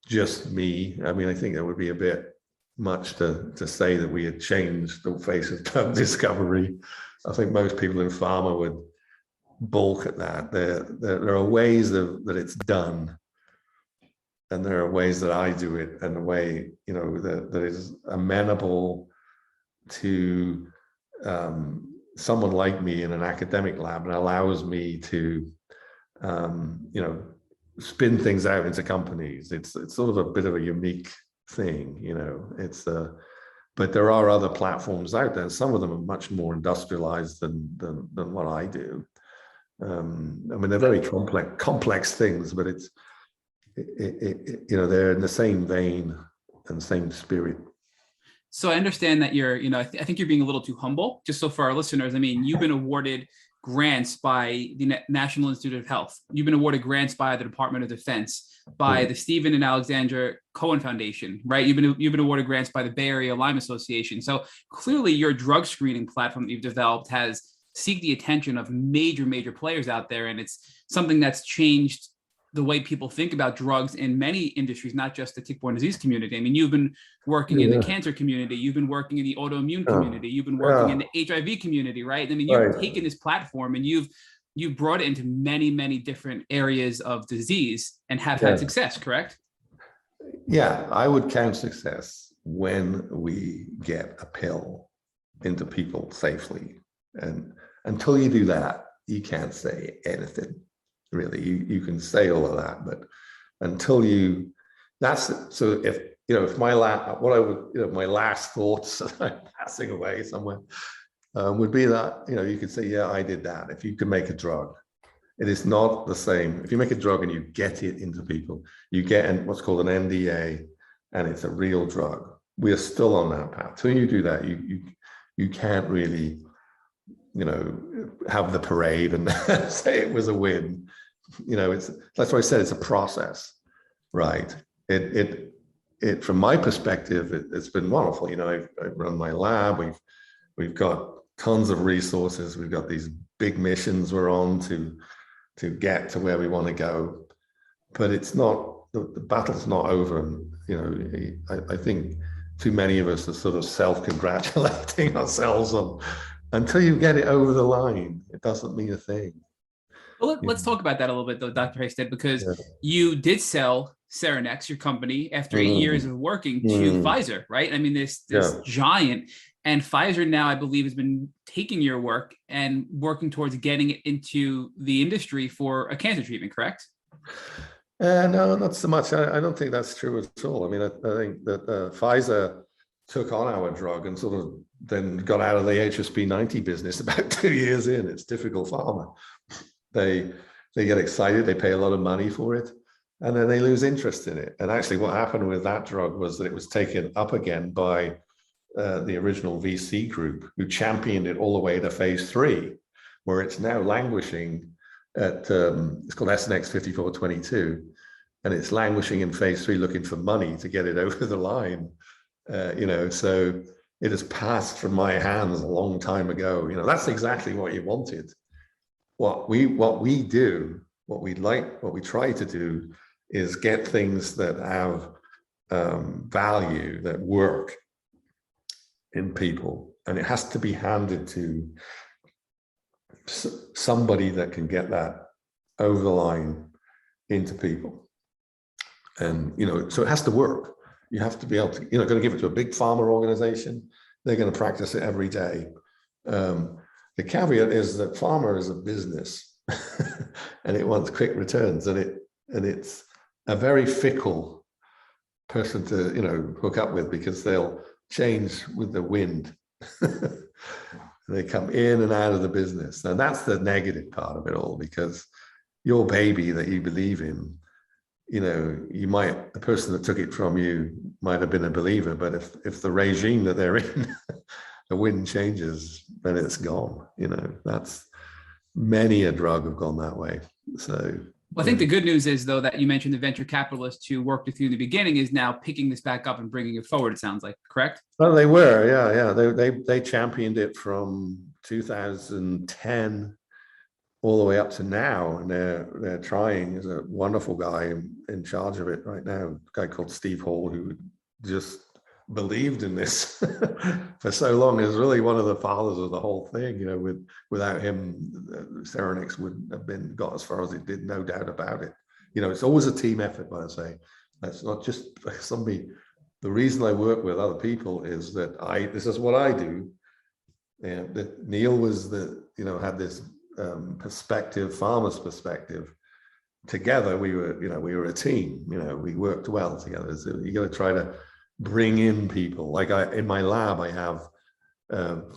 just me. I think that would be a bit much to say that we had changed the face of drug discovery. I think most people in pharma would balk at that. There are ways that it's done and there are ways that I do it, and a way, you know, that is amenable to someone like me in an academic lab, and allows me to, you know, spin things out into companies. It's sort of a bit of a unique thing, you know. It's but there are other platforms out there. Some of them are much more industrialized than what I do. I mean, they're very complex things, but you know, they're in the same vein and same spirit. So I understand that you're, you know, I think you're being a little too humble. Just so for our listeners, I mean, you've been awarded grants by the National Institute of Health. You've been awarded grants by the Department of Defense, by the Stephen and Alexandra Cohen Foundation, right? You've been awarded grants by the Bay Area Lyme Association. So clearly, your drug screening platform that you've developed has seeked the attention of major players out there, and it's something that's changed the way people think about drugs in many industries, not just the tick-borne disease community. I mean, you've been working in the cancer community, you've been working in the autoimmune community, you've been working in the HIV community, right? I mean, you've taken this platform and you've brought it into many different areas of disease and have had success, correct? Yeah, I would count success when we get a pill into people safely. And until you do that, you can't say anything. Really, you can say all of that, but until you, that's so. If you know, if my last thoughts as I'm passing away somewhere would be that, you know, you could say, yeah, I did that. If you can make a drug, it is not the same. If you make a drug and you get it into people, you get what's called an NDA, and it's a real drug. We are still on that path. Till you do that, you can't really, you know, have the parade and say it was a win. You know, that's why I said it's a process, right? It from my perspective, it's been wonderful. You know, I've run my lab. We've got tons of resources. We've got these big missions we're on to get to where we want to go. But it's not, the battle's not over. And, you know, I think too many of us are sort of self-congratulating ourselves on, until you get it over the line, it doesn't mean a thing. Well, let's talk about that a little bit, though, Dr. Haystead, because you did sell Serenex, your company, after 8 years of working to Pfizer, right? I mean, this giant, and Pfizer now, I believe, has been taking your work and working towards getting it into the industry for a cancer treatment, correct? No, not so much. I don't think that's true at all. I mean, I think that Pfizer took on our drug and sort of then got out of the HSP90 business about 2 years in. It's typical pharma. They get excited, they pay a lot of money for it, and then they lose interest in it. And actually what happened with that drug was that it was taken up again by the original VC group, who championed it all the way to phase 3, where it's now languishing at, it's called Serenex 5422, and it's languishing in phase 3 looking for money to get it over the line. You know, so it has passed from my hands a long time ago. You know, that's exactly what you wanted. What we try to do is get things that have value, that work in people, and it has to be handed to somebody that can get that over the line into people. And, you know, so it has to work. You have to be able to, you're not going to give it to a big pharma organization. They're going to practice it every day. The caveat is that pharma is a business and it wants quick returns, and it's a very fickle person to, you know, hook up with, because they'll change with the wind. They come in and out of the business. And that's the negative part of it all, because your baby that you believe in, you know, the person that took it from you might have been a believer, but if the regime that they're in, the wind changes, then it's gone. You know, that's, many a drug have gone that way. So, well, I think the good news is, though, that you mentioned the venture capitalist who worked with you in the beginning is now picking this back up and bringing it forward, it sounds like, correct? Well, they were, yeah. They championed it from 2010 all the way up to now, and they're trying. There's a wonderful guy in charge of it right now, a guy called Steve Hall, who just believed in this for so long. Is really one of the fathers of the whole thing. You know, without him, Serenex wouldn't have got as far as it did, no doubt about it. You know, it's always a team effort, I say. That's not just somebody. The reason I work with other people is that this is what I do. And that Neil was had this perspective, farmer's perspective. Together, we were a team. We worked well together. So you got to try to bring in people. Like in my lab, I have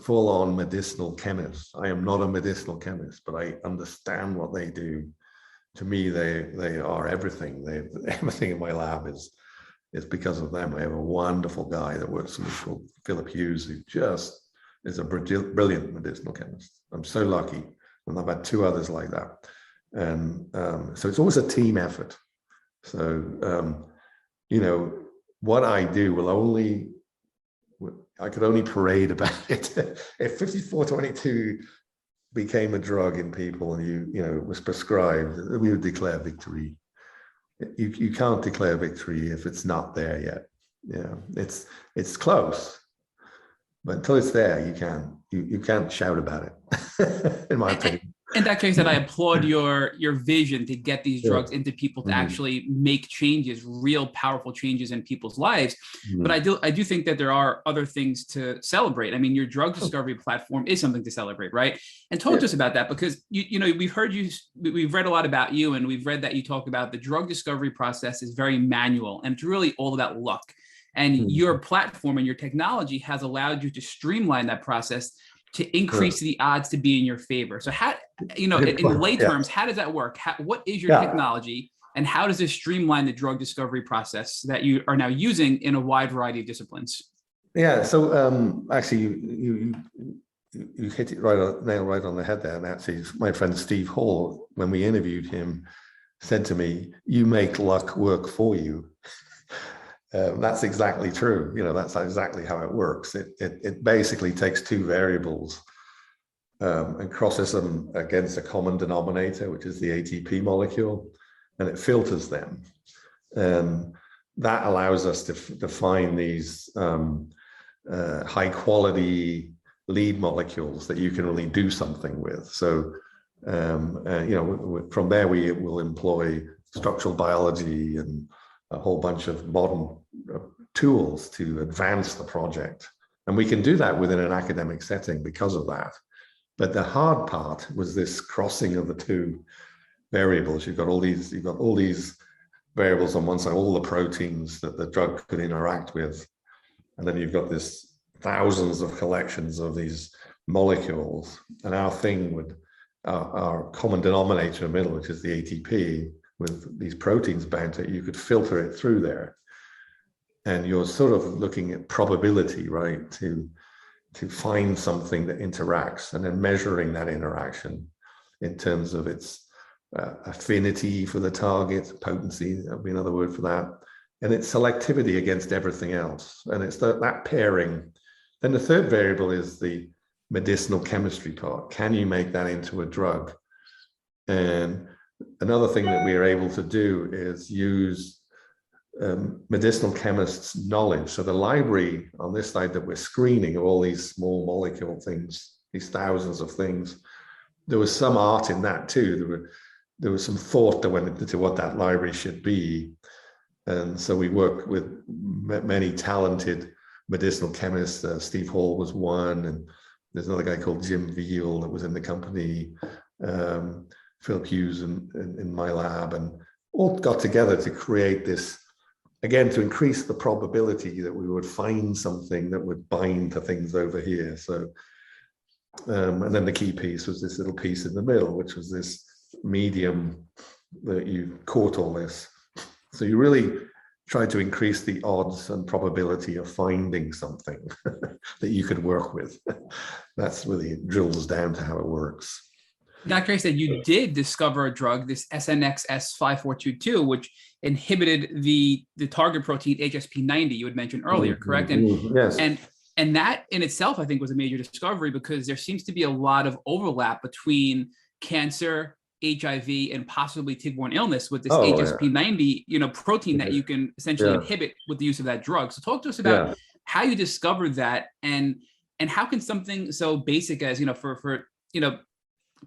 full-on medicinal chemists. I am not a medicinal chemist, but I understand what they do. To me, they are everything. Everything in my lab is because of them. I have a wonderful guy that works with me called Philip Hughes, who just is a brilliant medicinal chemist. I'm so lucky, and I've had two others like that. And so it's always a team effort. So what I do I could only parade about it. If 5422 became a drug in people and it was prescribed, we would declare victory. You can't declare victory if it's not there yet. It's close, but until it's there, you can't shout about it. In my opinion. In that case, that I applaud your vision to get these drugs into people to actually make changes, real powerful changes in people's lives. But I do think that there are other things to celebrate. I mean, your drug discovery platform is something to celebrate, right? And talk to us about that, because we've read a lot about you, and we've read that you talk about the drug discovery process is very manual, and it's really all about luck. And your platform and your technology has allowed you to streamline that process to increase the odds to be in your favor. So how, in lay terms, how does that work? What is your technology, and how does this streamline the drug discovery process that you are now using in a wide variety of disciplines? Yeah, so actually you hit it nail right on the head there. And actually my friend Steve Hall, when we interviewed him, said to me, "You make luck work for you." That's exactly true. That's exactly how it works. It basically takes two variables and crosses them against a common denominator, which is the ATP molecule, and it filters them. And that allows us to find these high quality lead molecules that you can really do something with. So, from there, we will employ structural biology and a whole bunch of modern tools to advance the project. And we can do that within an academic setting because of that. But the hard part was this crossing of the two variables. You've got all these variables on one side, all the proteins that the drug could interact with. And then you've got this thousands of collections of these molecules. And our common denominator in the middle, which is the ATP, with these proteins bound to it, you could filter it through there. And you're sort of looking at probability, right, to find something that interacts, and then measuring that interaction in terms of its affinity for the target, potency, that would be another word for that, and its selectivity against everything else. And it's that pairing. Then the third variable is the medicinal chemistry part. Can you make that into a drug? And another thing that we are able to do is use medicinal chemists' knowledge. So the library on this side that we're screening of all these small molecule things, these thousands of things, there was some art in that too. There was some thought that went into what that library should be. And so we work with many talented medicinal chemists. Steve Hall was one, and there's another guy called Jim Veal that was in the company. Philip Hughes in my lab, and all got together to create this, again, to increase the probability that we would find something that would bind to things over here. So, and then the key piece was this little piece in the middle, which was this medium that you caught all this. So you really try to increase the odds and probability of finding something that you could work with. That's really drills down to how it works. Dr. Haystead, you did discover a drug, this SNXS5422, which inhibited the target protein HSP90 you had mentioned earlier, correct? And yes. And that in itself, I think, was a major discovery, because there seems to be a lot of overlap between cancer, HIV, and possibly tick-borne illness with this HSP90, protein that you can essentially inhibit with the use of that drug. So talk to us about how you discovered that, and how can something so basic as, for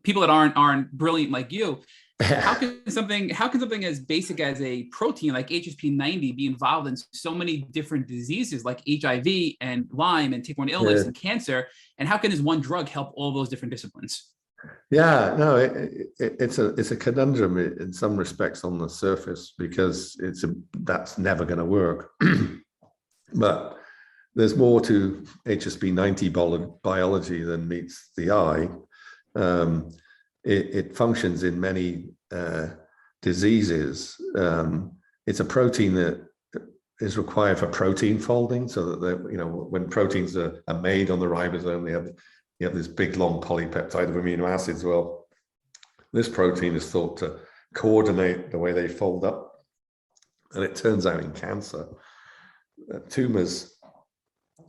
people that aren't brilliant like you, How can something as basic as a protein like HSP90 be involved in so many different diseases like HIV and Lyme and tick-borne illness and cancer? And how can this one drug help all those different disciplines? Yeah, no, it's a conundrum in some respects on the surface, because that's never going to work. But there's more to HSP90 biology than meets the eye. It functions in many diseases. It's a protein that is required for protein folding, so that when proteins are made on the ribosome, you have this big long polypeptide of amino acids. Well, this protein is thought to coordinate the way they fold up, and it turns out in cancer, tumors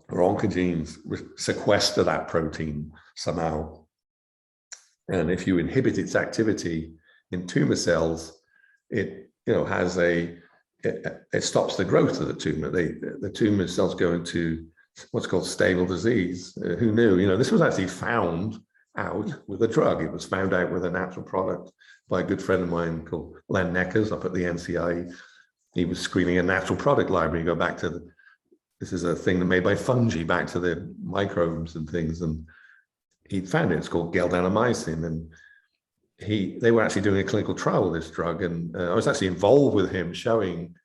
or oncogenes sequester that protein somehow. And if you inhibit its activity in tumor cells, it stops the growth of the tumor. The tumor cells go into what's called stable disease. Who knew? This was actually found out with a drug. It was found out with a natural product by a good friend of mine called Len Neckers up at the NCI. He was screening a natural product library. Go back to this is a thing that made by fungi, back to the microbes and things, and he found it. It's called geldanomycin, and they were actually doing a clinical trial with this drug, and I was actually involved with him showing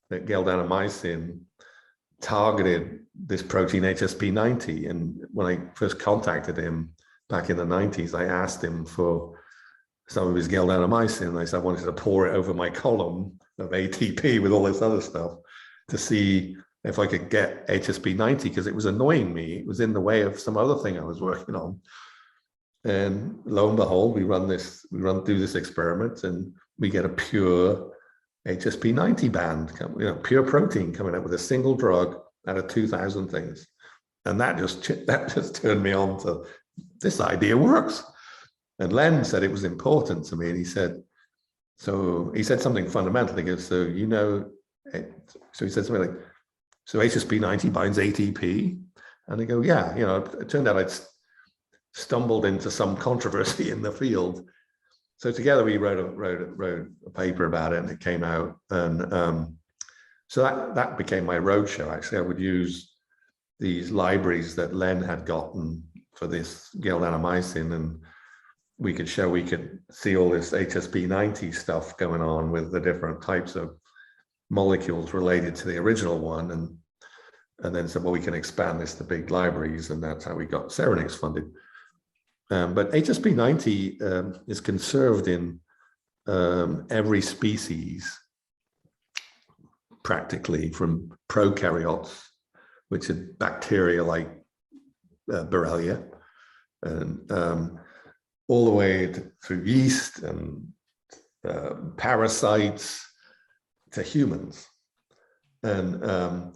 that geldanomycin targeted this protein HSP90. And when I first contacted him back in the 90s, I asked him for some of his geldanomycin. I said I wanted to pour it over my column of ATP with all this other stuff to see if I could get HSP90, because it was annoying me. It was in the way of some other thing I was working on. And lo and behold, we run through this experiment, and we get a pure HSP90 band, pure protein coming out with a single drug out of 2,000 things. And that just turned me on to this idea works. And Len said it was important to me, and he said something fundamental. He goes, so he said something like, so HSP90 binds ATP? And I go, yeah. It turned out I'd stumbled into some controversy in the field. So together we wrote a paper about it, and it came out. And so that became my roadshow. Actually, I would use these libraries that Len had gotten for this geldanomycin, and we could see all this HSP90 stuff going on with the different types of molecules related to the original one, and then said, well, we can expand this to big libraries, and that's how we got Serenex funded. But HSP90 is conserved in every species, practically, from prokaryotes, which are bacteria like Borrelia, and all the way through yeast and parasites to humans. And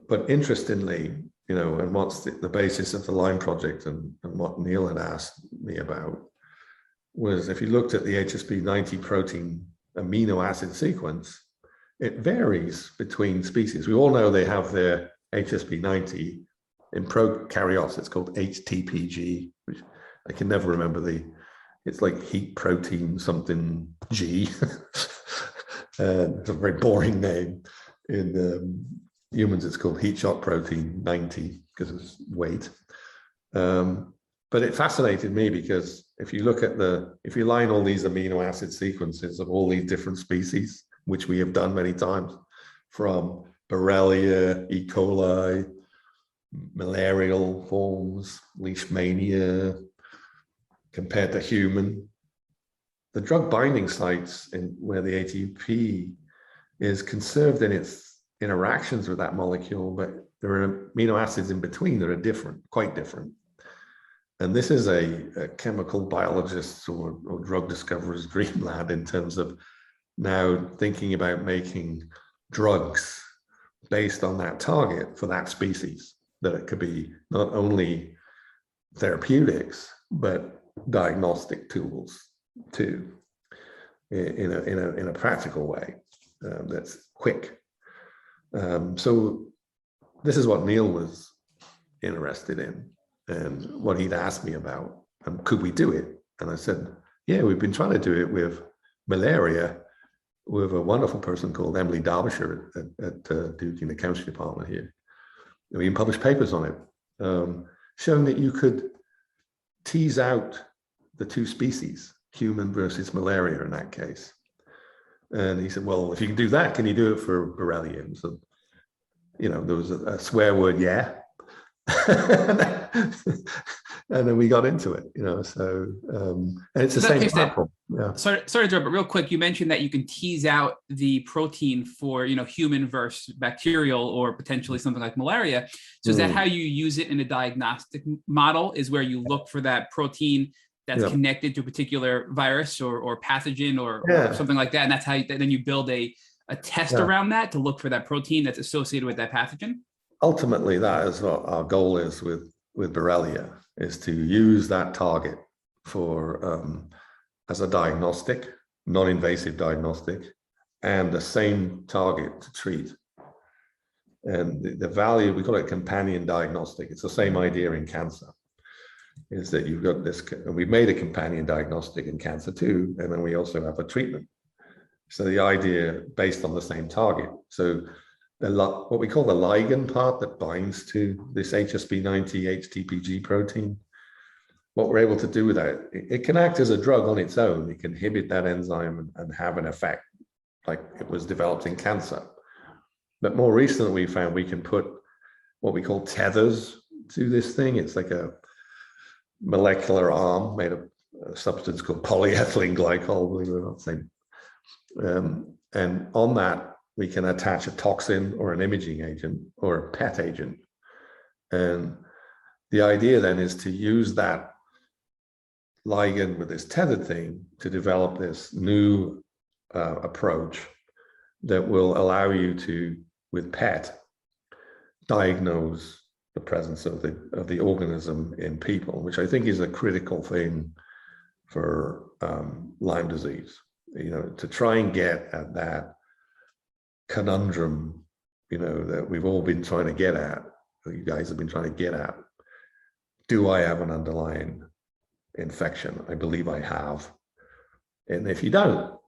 but interestingly, and what's the basis of the Lyme project, and what Neil had asked me about, was if you looked at the HSP90 protein amino acid sequence, it varies between species. We all know they have their HSP90. In prokaryotes, it's called HTPG, which I can never remember it's like heat protein something G. It's a very boring name. In humans, it's called heat shock protein 90 because of its weight. But it fascinated me because if you line all these amino acid sequences of all these different species, which we have done many times, from Borrelia, E. coli, malarial forms, leishmania, compared to human, the drug binding sites where the ATP is conserved in its interactions with that molecule, but there are amino acids in between that are different, quite different. And this is a chemical biologist's or drug discoverer's dreamland in terms of now thinking about making drugs based on that target for that species, that it could be not only therapeutics, but diagnostic tools too, in a practical way that's quick. So this is what Neil was interested in and what he'd asked me about, and could we do it? And I said, yeah, we've been trying to do it with malaria with a wonderful person called Emily Derbyshire at Duke in the chemistry department here. We even published papers on it, showing that you could tease out the two species, human versus malaria in that case. And he said, well, if you can do that, can you do it for Borrelia? So, there was a swear word, yeah. And then we got into it, so and it's the same platform. Yeah. Sorry to interrupt, but real quick, you mentioned that you can tease out the protein for, human versus bacterial or potentially something like malaria. So is that how you use it in a diagnostic model, is where you look for that protein that's connected to a particular virus or pathogen or something like that? And that's how then you build a test around that to look for that protein that's associated with that pathogen? Ultimately, that is what our goal is with Borrelia, is to use that target for as a diagnostic, non-invasive diagnostic, and the same target to treat. And the value, we call it companion diagnostic. It's the same idea in cancer, is that you've got this, and we've made a companion diagnostic in cancer too, and then we also have a treatment. So the idea based on the same target. So what we call the ligand part that binds to this HSP90 HTPG protein, what we're able to do with that, it can act as a drug on its own. It can inhibit that enzyme and have an effect, like it was developed in cancer. But more recently, we found we can put what we call tethers to this thing. It's like a molecular arm made of a substance called polyethylene glycol, believe it or not. And on that, we can attach a toxin or an imaging agent or a PET agent. And the idea then is to use that ligand with this tethered thing to develop this new approach that will allow you to, with PET, diagnose the presence of the organism in people, which I think is a critical thing for Lyme disease, to try and get at that conundrum, that we've all been trying to get at, or you guys have been trying to get at. Do I have an underlying infection? I believe I have. And if you don't,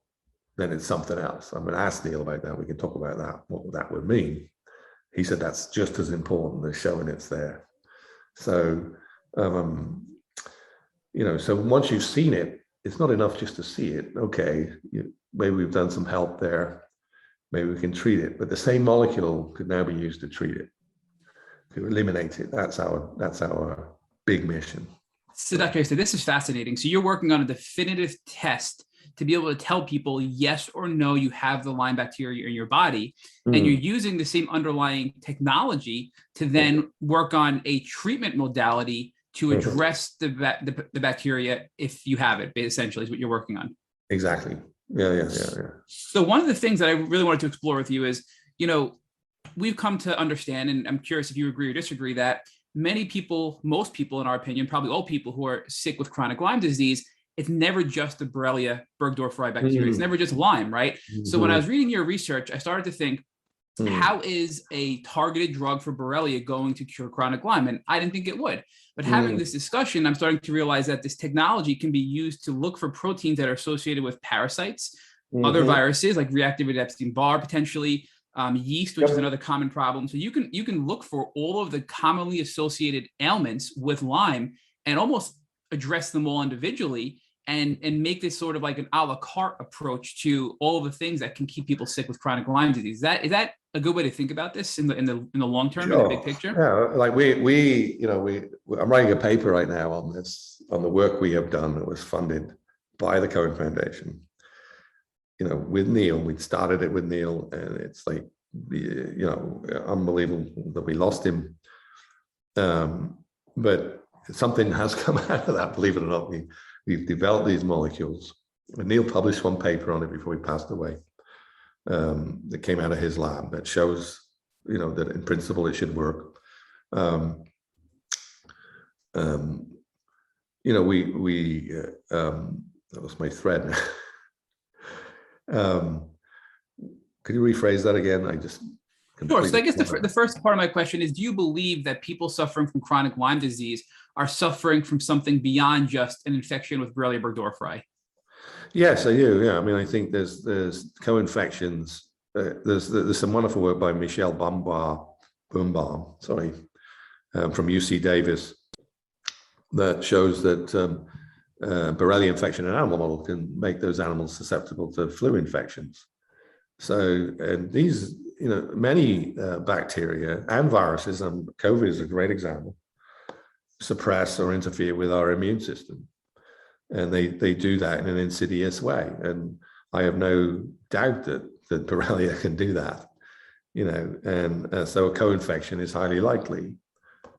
then it's something else. I'm going to ask Neil about that. We can talk about that, what that would mean. He said that's just as important as showing it's there. So, so once you've seen it, it's not enough just to see it. Okay, maybe we've done some help there. Maybe we can treat it, but the same molecule could now be used to treat it, to eliminate it. That's our big mission. So Dr. Haystead, this is fascinating. So you're working on a definitive test to be able to tell people yes or no, you have the Lyme bacteria in your body, and you're using the same underlying technology to then work on a treatment modality to address the bacteria if you have it, essentially is what you're working on. Exactly. Yeah. So one of the things that I really wanted to explore with you is, we've come to understand, and I'm curious if you agree or disagree, that most people in our opinion, probably all people who are sick with chronic Lyme disease, it's never just the Borrelia burgdorferi bacteria. It's never just Lyme, right? So when I was reading your research, I started to think, how is a targeted drug for Borrelia going to cure chronic Lyme? And I didn't think it would. But having this discussion, I'm starting to realize that this technology can be used to look for proteins that are associated with parasites, other viruses like reactivated Epstein-Barr, potentially yeast, which is another common problem. So you can look for all of the commonly associated ailments with Lyme and almost address them all individually and make this sort of like an a la carte approach to all of the things that can keep people sick with chronic Lyme disease. Is that a good way to think about this in the long term, in the big picture? Yeah, like I'm writing a paper right now on this, on the work we have done that was funded by the Cohen Foundation. With Neil, we'd started it with Neil, and it's like, unbelievable that we lost him. But something has come out of that, believe it or not. We've developed these molecules. And Neil published one paper on it before he passed away. That came out of his lab that shows, that in principle it should work. I lost my thread. Could you rephrase that again? Sure. So I guess the first part of my question is, do you believe that people suffering from chronic Lyme disease are suffering from something beyond just an infection with Borrelia burgdorferi? Yes, I do. Yeah, I mean, I think there's co-infections. There's some wonderful work by Michelle Boombaum, sorry, from UC Davis, that shows that Borrelia infection in animal model can make those animals susceptible to flu infections. So, and these, many bacteria and viruses, and COVID is a great example, suppress or interfere with our immune system. And they do that in an insidious way. And I have no doubt that Borrelia can do that, and so a co-infection is highly likely.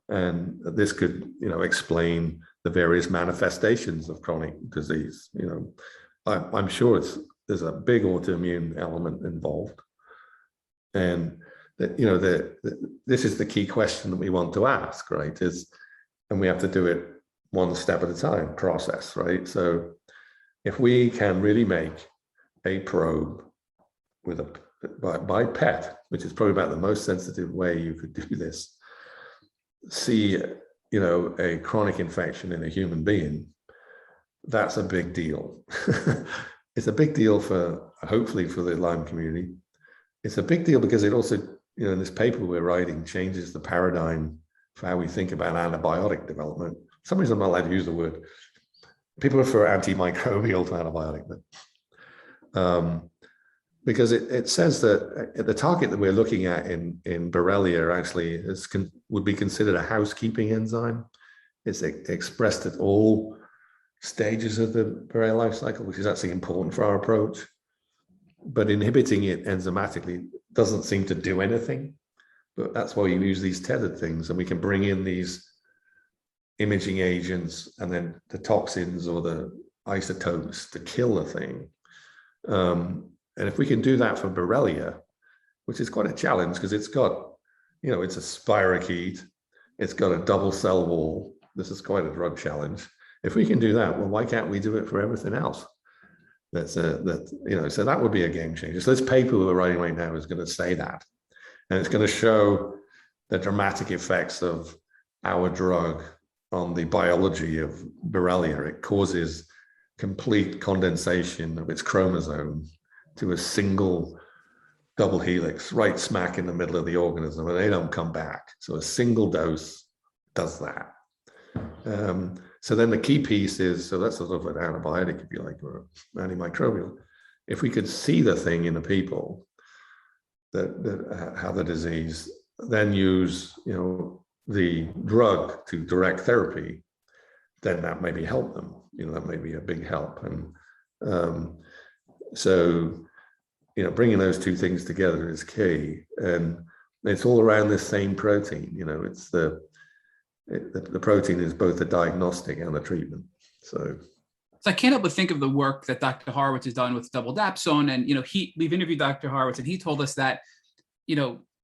And this could, explain the various manifestations of chronic disease. I'm sure there's a big autoimmune element involved. And this is the key question that we want to ask, right? And we have to do it one step at a time, process, right? So if we can really make a probe with by PET, which is probably about the most sensitive way you could do this, see, a chronic infection in a human being, that's a big deal. It's a big deal hopefully for the Lyme community. It's a big deal because it also, in this paper we're writing, changes the paradigm for how we think about antibiotic development. For some reason I'm not allowed to use the word. People refer antimicrobial to antibiotic, but because it says that the target that we're looking at in Borrelia actually would be considered a housekeeping enzyme. It's expressed at all stages of the Borrelia life cycle, which is actually important for our approach. But inhibiting it enzymatically doesn't seem to do anything. But that's why we use these tethered things, and we can bring in these imaging agents and then the toxins or the isotopes to kill the thing. And if we can do that for Borrelia, which is quite a challenge because it's got, it's a spirochete, it's got a double cell wall. This is quite a drug challenge. If we can do that, well, why can't we do it for everything else? So that would be a game changer. So this paper we're writing right now is going to say that, and it's going to show the dramatic effects of our drug on the biology of Borrelia. It causes complete condensation of its chromosome to a single double helix right smack in the middle of the organism, and they don't come back. So a single dose does that. So then the key piece is, so that's sort of an antibiotic, if you like, or antimicrobial. If we could see the thing in the people that have the disease, then use, the drug to direct therapy, then that maybe help them. That may be a big help. And so, bringing those two things together is key, and it's all around this same protein. It's the protein is both the diagnostic and the treatment. So I can't help but think of the work that Dr. Horowitz has done with double dapsone, and we've interviewed Dr. Horowitz, and he told us that,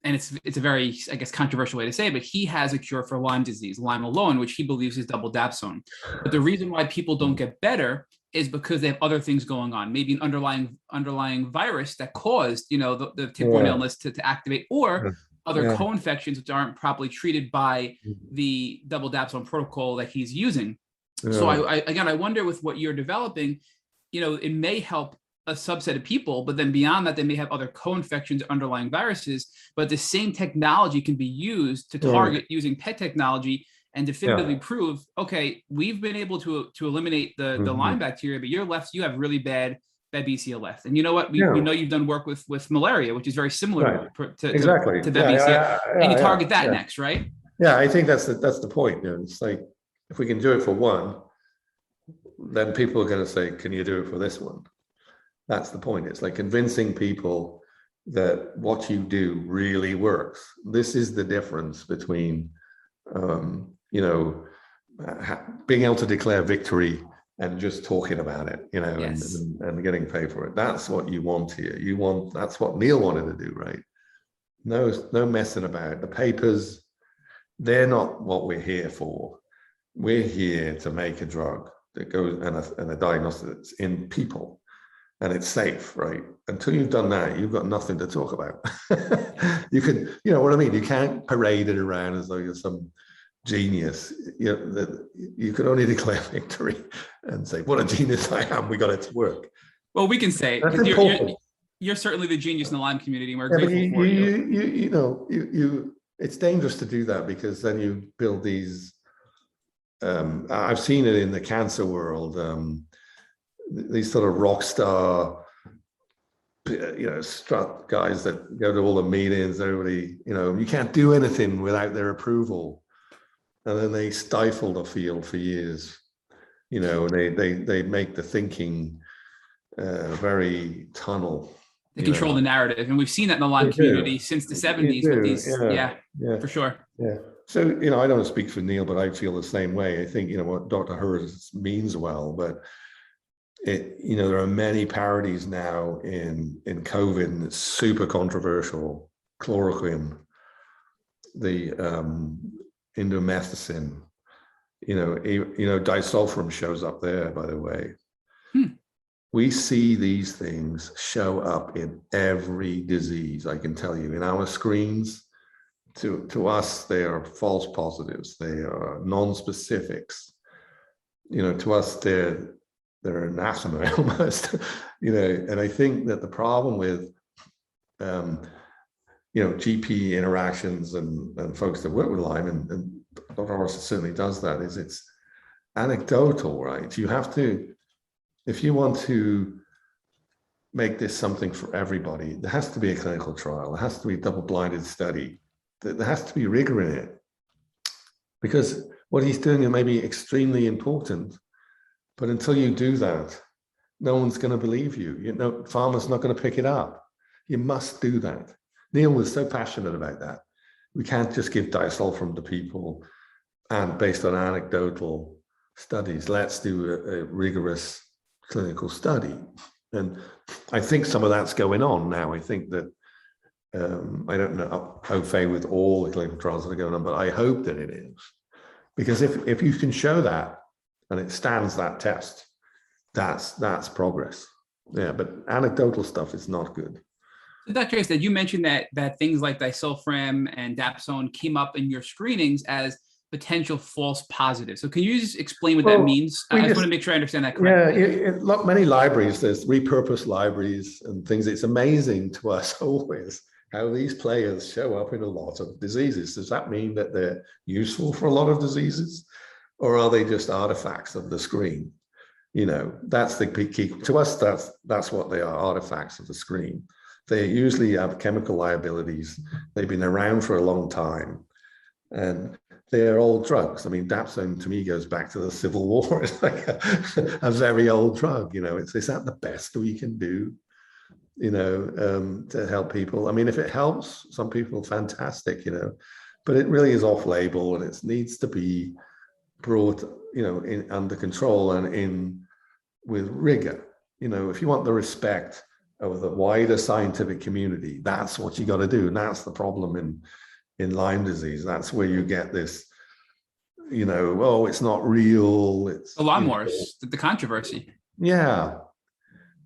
and it's a very, I guess, controversial way to say it, but he has a cure for Lyme disease, Lyme alone, which he believes is double dapsone. But the reason why people don't get better is because they have other things going on, maybe an underlying virus that caused, the tick-borne illness to activate, or other co-infections which aren't properly treated by the double dapsone protocol that he's using. So I wonder, with what you're developing, it may help a subset of people, but then beyond that, they may have other co-infections, underlying viruses, but the same technology can be used to target using PET technology and definitively prove, okay, we've been able to eliminate the Lyme bacteria, but you have really bad Babesia left. And you know what? We know you've done work with malaria, which is very similar to Babesia, and you target that next, right? Yeah, I think that's the point. It's like, if we can do it for one, then people are going to say, can you do it for this one? That's the point. It's like convincing people that what you do really works. This is the difference between, being able to declare victory and just talking about it, and getting paid for it. That's what you want here. That's what Neil wanted to do, right? No messing about. The papers, they're not what we're here for. We're here to make a drug that goes and a diagnostic that's in people, and it's safe, right? Until you've done that, you've got nothing to talk about. You can, what I mean? You can't parade it around as though you're some genius, you can only declare victory and say, what a genius I am, we got it to work. Well, we can say, because you're certainly the genius in the Lyme community, and we're grateful for you. It's dangerous to do that, because then you build these, I've seen it in the cancer world, these sort of rock star, strut guys that go to all the meetings, everybody, you can't do anything without their approval. And then they stifle the field for years, and they make the thinking very tunnel. They control the narrative. And we've seen that in the Lyme community since the 70s with these. Yeah, for sure. Yeah. So, I don't want to speak for Neil, but I feel the same way. I think, what Dr. Hurst means well, but there are many parodies now in COVID, and it's super controversial. Chloroquine, the indomethacin, disulfiram shows up there, by the way. We see these things show up in every disease, I can tell you, in our screens. To us, they are false positives. They are non-specifics. To us, they're anathema almost. And I think that the problem with GP interactions and folks that work with Lyme, and Dr. Horst certainly does that, is it's anecdotal, right? You have to, if you want to make this something for everybody, there has to be a clinical trial. There has to be a double-blinded study. There has to be rigor in it, because what he's doing may be extremely important, but until you do that, no one's going to believe you. Pharma's not going to pick it up. You must do that. Neil was so passionate about that. We can't just give disulfiram to people and based on anecdotal studies. Let's do a rigorous clinical study. And I think some of that's going on now. I think that, I don't know au fait with all the clinical trials that are going on, but I hope that it is. Because if you can show that and it stands that test, that's progress. Yeah, but anecdotal stuff is not good. So Dr. Haystead, you mentioned that things like disulfiram and dapsone came up in your screenings as potential false positives. So can you just explain what that means? I just want to make sure I understand that correctly. Yeah, many libraries, there's repurposed libraries and things. It's amazing to us always how these players show up in a lot of diseases. Does that mean that they're useful for a lot of diseases, or are they just artifacts of the screen? That's the key. To us, that's what they are, artifacts of the screen. They usually have chemical liabilities. They've been around for a long time, and they're old drugs. I mean, dapsone to me goes back to the Civil War. It's like a very old drug. Is that the best we can do? To help people. I mean, if it helps some people, fantastic. But it really is off-label, and it needs to be brought, under control and with rigor. If you want the respect of the wider scientific community, that's what you got to do. And that's the problem in Lyme disease. That's where you get this, it's not real. It's a lot more, the controversy. Yeah.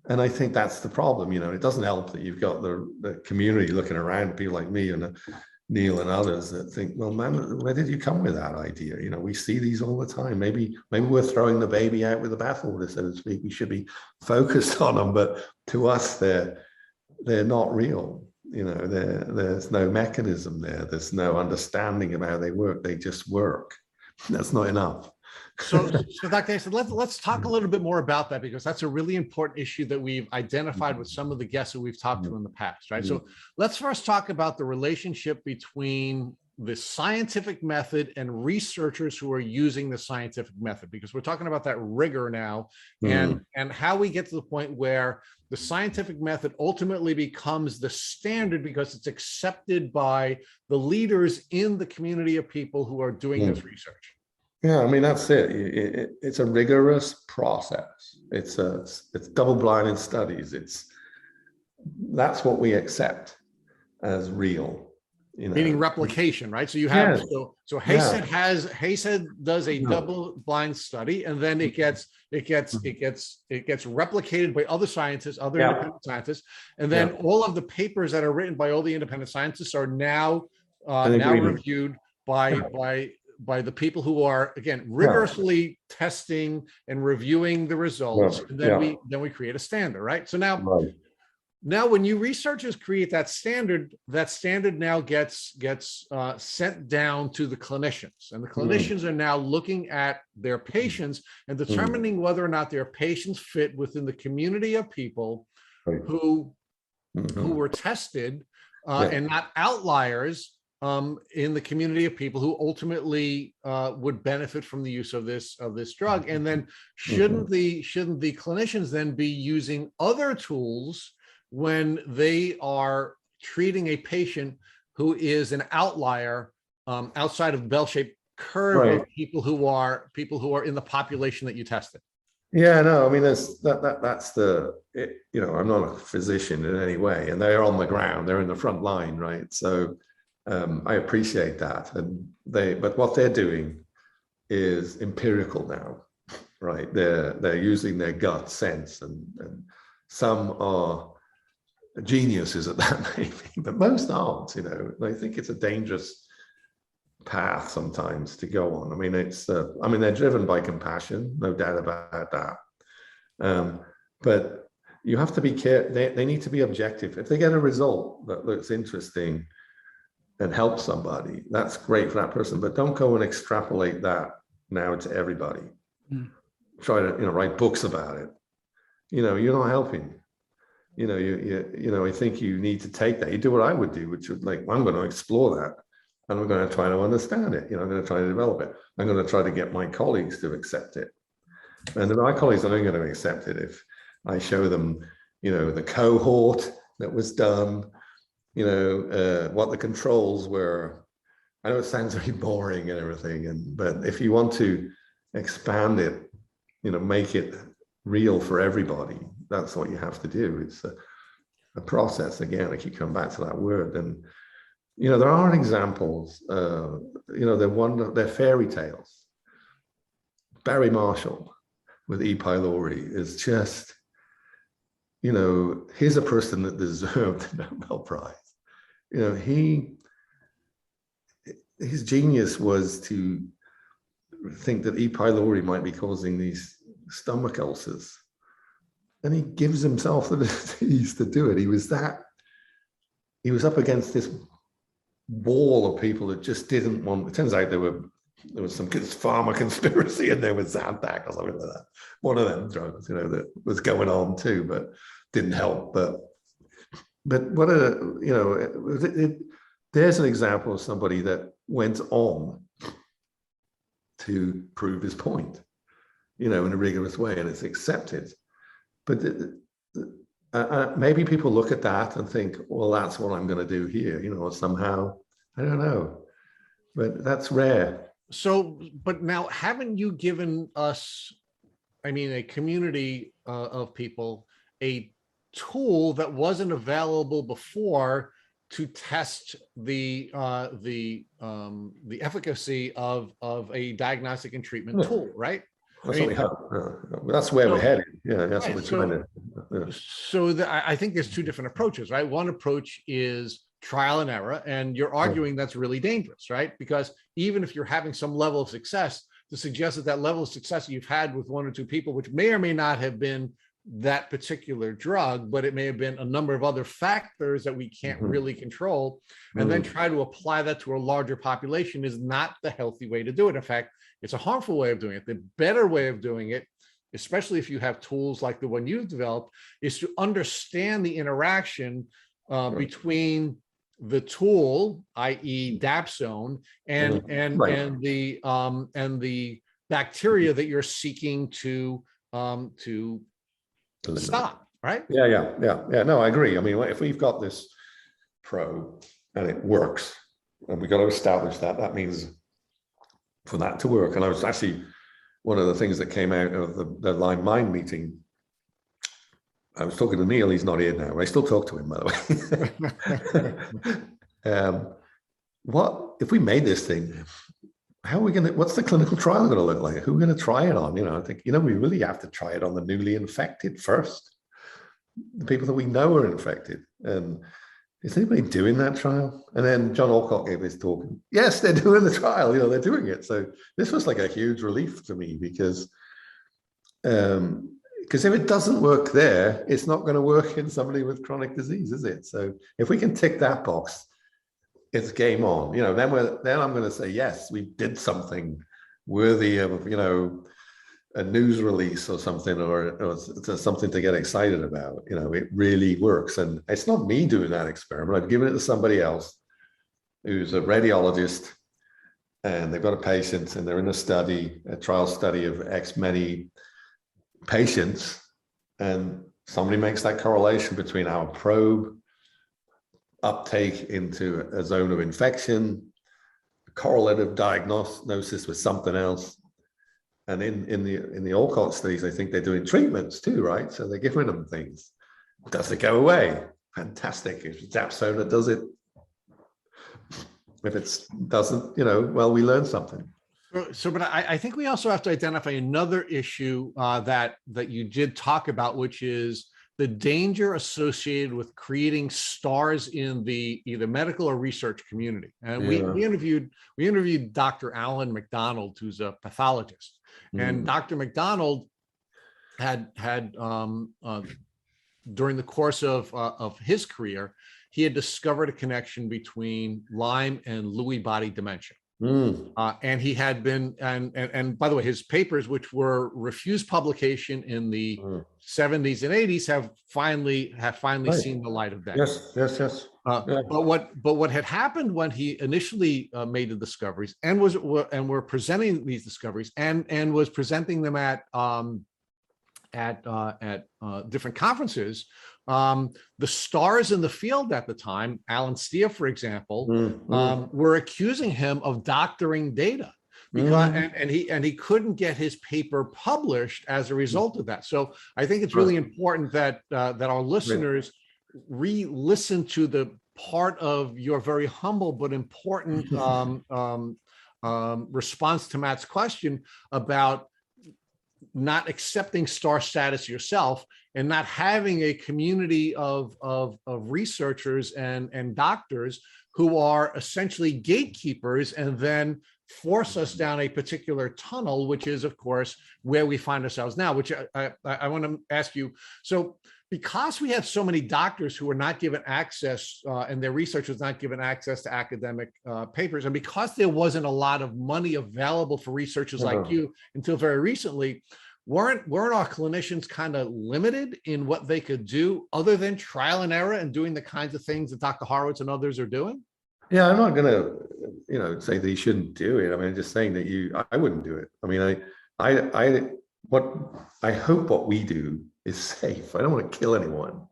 And I think that's the problem. It doesn't help that you've got the community looking around, people like me and Neil and others that think, well, man, where did you come with that idea? We see these all the time. Maybe we're throwing the baby out with the bathwater, so to speak. We should be focused on them, but to us, they're not real. There's no mechanism there. There's no understanding of how they work. They just work. That's not enough. So Dr. Haystead, let's talk a little bit more about that, because that's a really important issue that we've identified with some of the guests that we've talked to in the past, right? So let's first talk about the relationship between the scientific method and researchers who are using the scientific method, because we're talking about that rigor now, and how we get to the point where the scientific method ultimately becomes the standard because it's accepted by the leaders in the community of people who are doing this research. Yeah, I mean, that's it. It's a rigorous process. It's double-blinded studies. That's what we accept as real. Meaning replication, right? So you have so Haystead does a double-blind study, and then it gets replicated by other scientists, other independent scientists, and then all of the papers that are written by all the independent scientists are now reviewed by the people who are, again, rigorously testing and reviewing the results, and then we create a standard, right? So now when you researchers create that standard now gets sent down to the clinicians, and the clinicians are now looking at their patients and determining whether or not their patients fit within the community of people who were tested, and not outliers in the community of people who ultimately would benefit from the use of this drug. And then shouldn't the clinicians then be using other tools when they are treating a patient who is an outlier outside of the bell-shaped curve of people who are in the population that you tested? Yeah, no, I mean, that's I'm not a physician in any way, and they're on the ground, they're in the front line, right? So I appreciate that, but what they're doing is empirical now, right? They're using their gut sense, and some are geniuses at that, maybe, but most aren't. I think it's a dangerous path sometimes to go on. I mean, they're driven by compassion, no doubt about that. But you have to be careful. They need to be objective. If they get a result that looks interesting and helps somebody, that's great for that person. But don't go and extrapolate that now to everybody. Try to write books about it. You're not helping. I think you need to take that. You do what I would do, which would I'm going to explore that, and I'm going to try to understand it. I'm going to try to develop it. I'm going to try to get my colleagues to accept it. And my colleagues are only going to accept it if I show them, the cohort that was done, what the controls were. I know it sounds very boring and everything, but if you want to expand it, make it real for everybody, that's what you have to do. It's a process. Again, I keep coming back to that word. And there are examples. They're fairy tales. Barry Marshall with E. pylori is just, here's a person that deserved the Nobel Prize. His genius was to think that E. pylori might be causing these stomach ulcers. And he gives himself the disease to do it. He was up against this wall of people that just didn't want. It turns out there was some pharma conspiracy in there with Zantac or something like that. One of them drugs, that was going on too, but didn't help. But what there's an example of somebody that went on to prove his point, in a rigorous way, and it's accepted. But maybe people look at that and think, well, that's what I'm going to do here, somehow. I don't know, but that's rare. So, but now, haven't you given us, a community of people, a tool that wasn't available before to test the efficacy of a diagnostic and treatment tool, right? That's where we're headed. Yeah, that's what we're trying to. Yeah. So I think there's two different approaches, right? One approach is trial and error, and you're arguing that's really dangerous, right? Because even if you're having some level of success, to suggest that level of success you've had with one or two people, which may or may not have been that particular drug, but it may have been a number of other factors that we can't really control, and then try to apply that to a larger population is not the healthy way to do it. In fact, it's a harmful way of doing it. The better way of doing it, especially if you have tools like the one you've developed, is to understand the interaction between the tool, i.e. dapsone, and the bacteria that you're seeking to stop, right? Yeah. No, I agree. If we've got this probe and it works, and we've got to establish that, that means for that to work. And I was actually, one of the things that came out of the Lyme Mind meeting, I was talking to Neil, he's not here now. I still talk to him, by the way. What if we made this thing? How are we what's the clinical trial going to look like? Who are we going to try it on? I think, we really have to try it on the newly infected first, the people that we know are infected. And is anybody doing that trial? And then John Alcott gave his talk. Yes, they're doing the trial, they're doing it. So this was like a huge relief to me because if it doesn't work there, it's not going to work in somebody with chronic disease, is it? So if we can tick that box, it's game on. Then I'm going to say, yes, we did something worthy of, a news release or something, or something to get excited about. It really works. And it's not me doing that experiment. I've given it to somebody else who's a radiologist, and they've got a patient and they're in a trial study of X many patients. And somebody makes that correlation between our probe uptake into a zone of infection, a correlative diagnosis with something else. And in the Alcott studies, I think they're doing treatments too, right? So they're giving them things. Does it go away? Fantastic. If it's Dapsona, does it? If it doesn't, well, we learned something. But I think we also have to identify another issue that you did talk about, which is the danger associated with creating stars in the either medical or research community. And we interviewed Dr. Alan McDonald, who's a pathologist. And Dr. McDonald had during the course of his career, he had discovered a connection between Lyme and Lewy body dementia. And he had been, and by the way, his papers, which were refused publication in the 70s and 80s, have finally seen the light of day. Yes. But what had happened when he initially made the discoveries and were presenting these discoveries and was presenting them at different conferences, the stars in the field at the time, Alan Steer, for example, were accusing him of doctoring data because and he couldn't get his paper published as a result of that. So I think it's really important that our listeners re-listen to the part of your very humble but important response to Matt's question about not accepting star status yourself and not having a community of researchers and doctors who are essentially gatekeepers and then force us down a particular tunnel, which is, of course, where we find ourselves now, which I want to ask you. So because we have so many doctors who are not given access and their research was not given access to academic papers, and because there wasn't a lot of money available for researchers like you until very recently, weren't our clinicians kind of limited in what they could do other than trial and error and doing the kinds of things that Dr. Horowitz and others are doing? Yeah, I'm not going to, say that you shouldn't do it. I mean, just saying that I wouldn't do it. I mean, I hope what we do is safe. I don't want to kill anyone.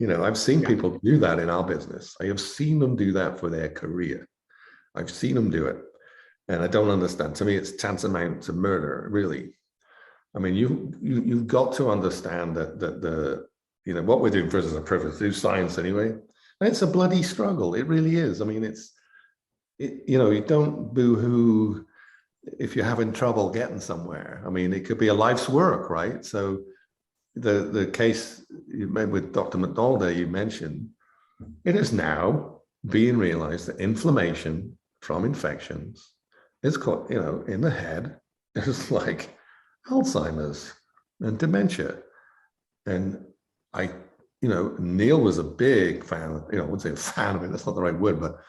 I've seen people do that in our business. I have seen them do that for their career. I've seen them do it. And I don't understand. To me, it's tantamount to murder, really. I mean, you've got to understand that what we're doing first is a privilege to do science anyway. And it's a bloody struggle. It really is. I mean, you don't boo-hoo if you're having trouble getting somewhere. I mean, it could be a life's work, right? So the case you made with Dr. McDonald there, you mentioned, it is now being realized that inflammation from infections is called, in the head, is like Alzheimer's and dementia. And Neil was a big fan, I wouldn't say a fan of it, that's not the right word, but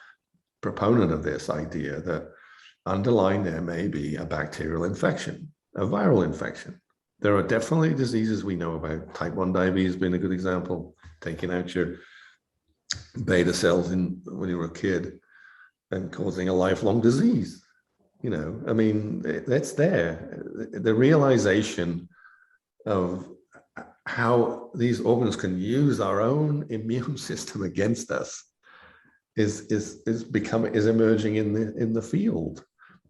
proponent of this idea that underlying there may be a bacterial infection, a viral infection. There are definitely diseases we know about, type 1 diabetes being a good example, taking out your beta cells when you were a kid and causing a lifelong disease. I mean, that's there. The realization of how these organs can use our own immune system against us is emerging in the field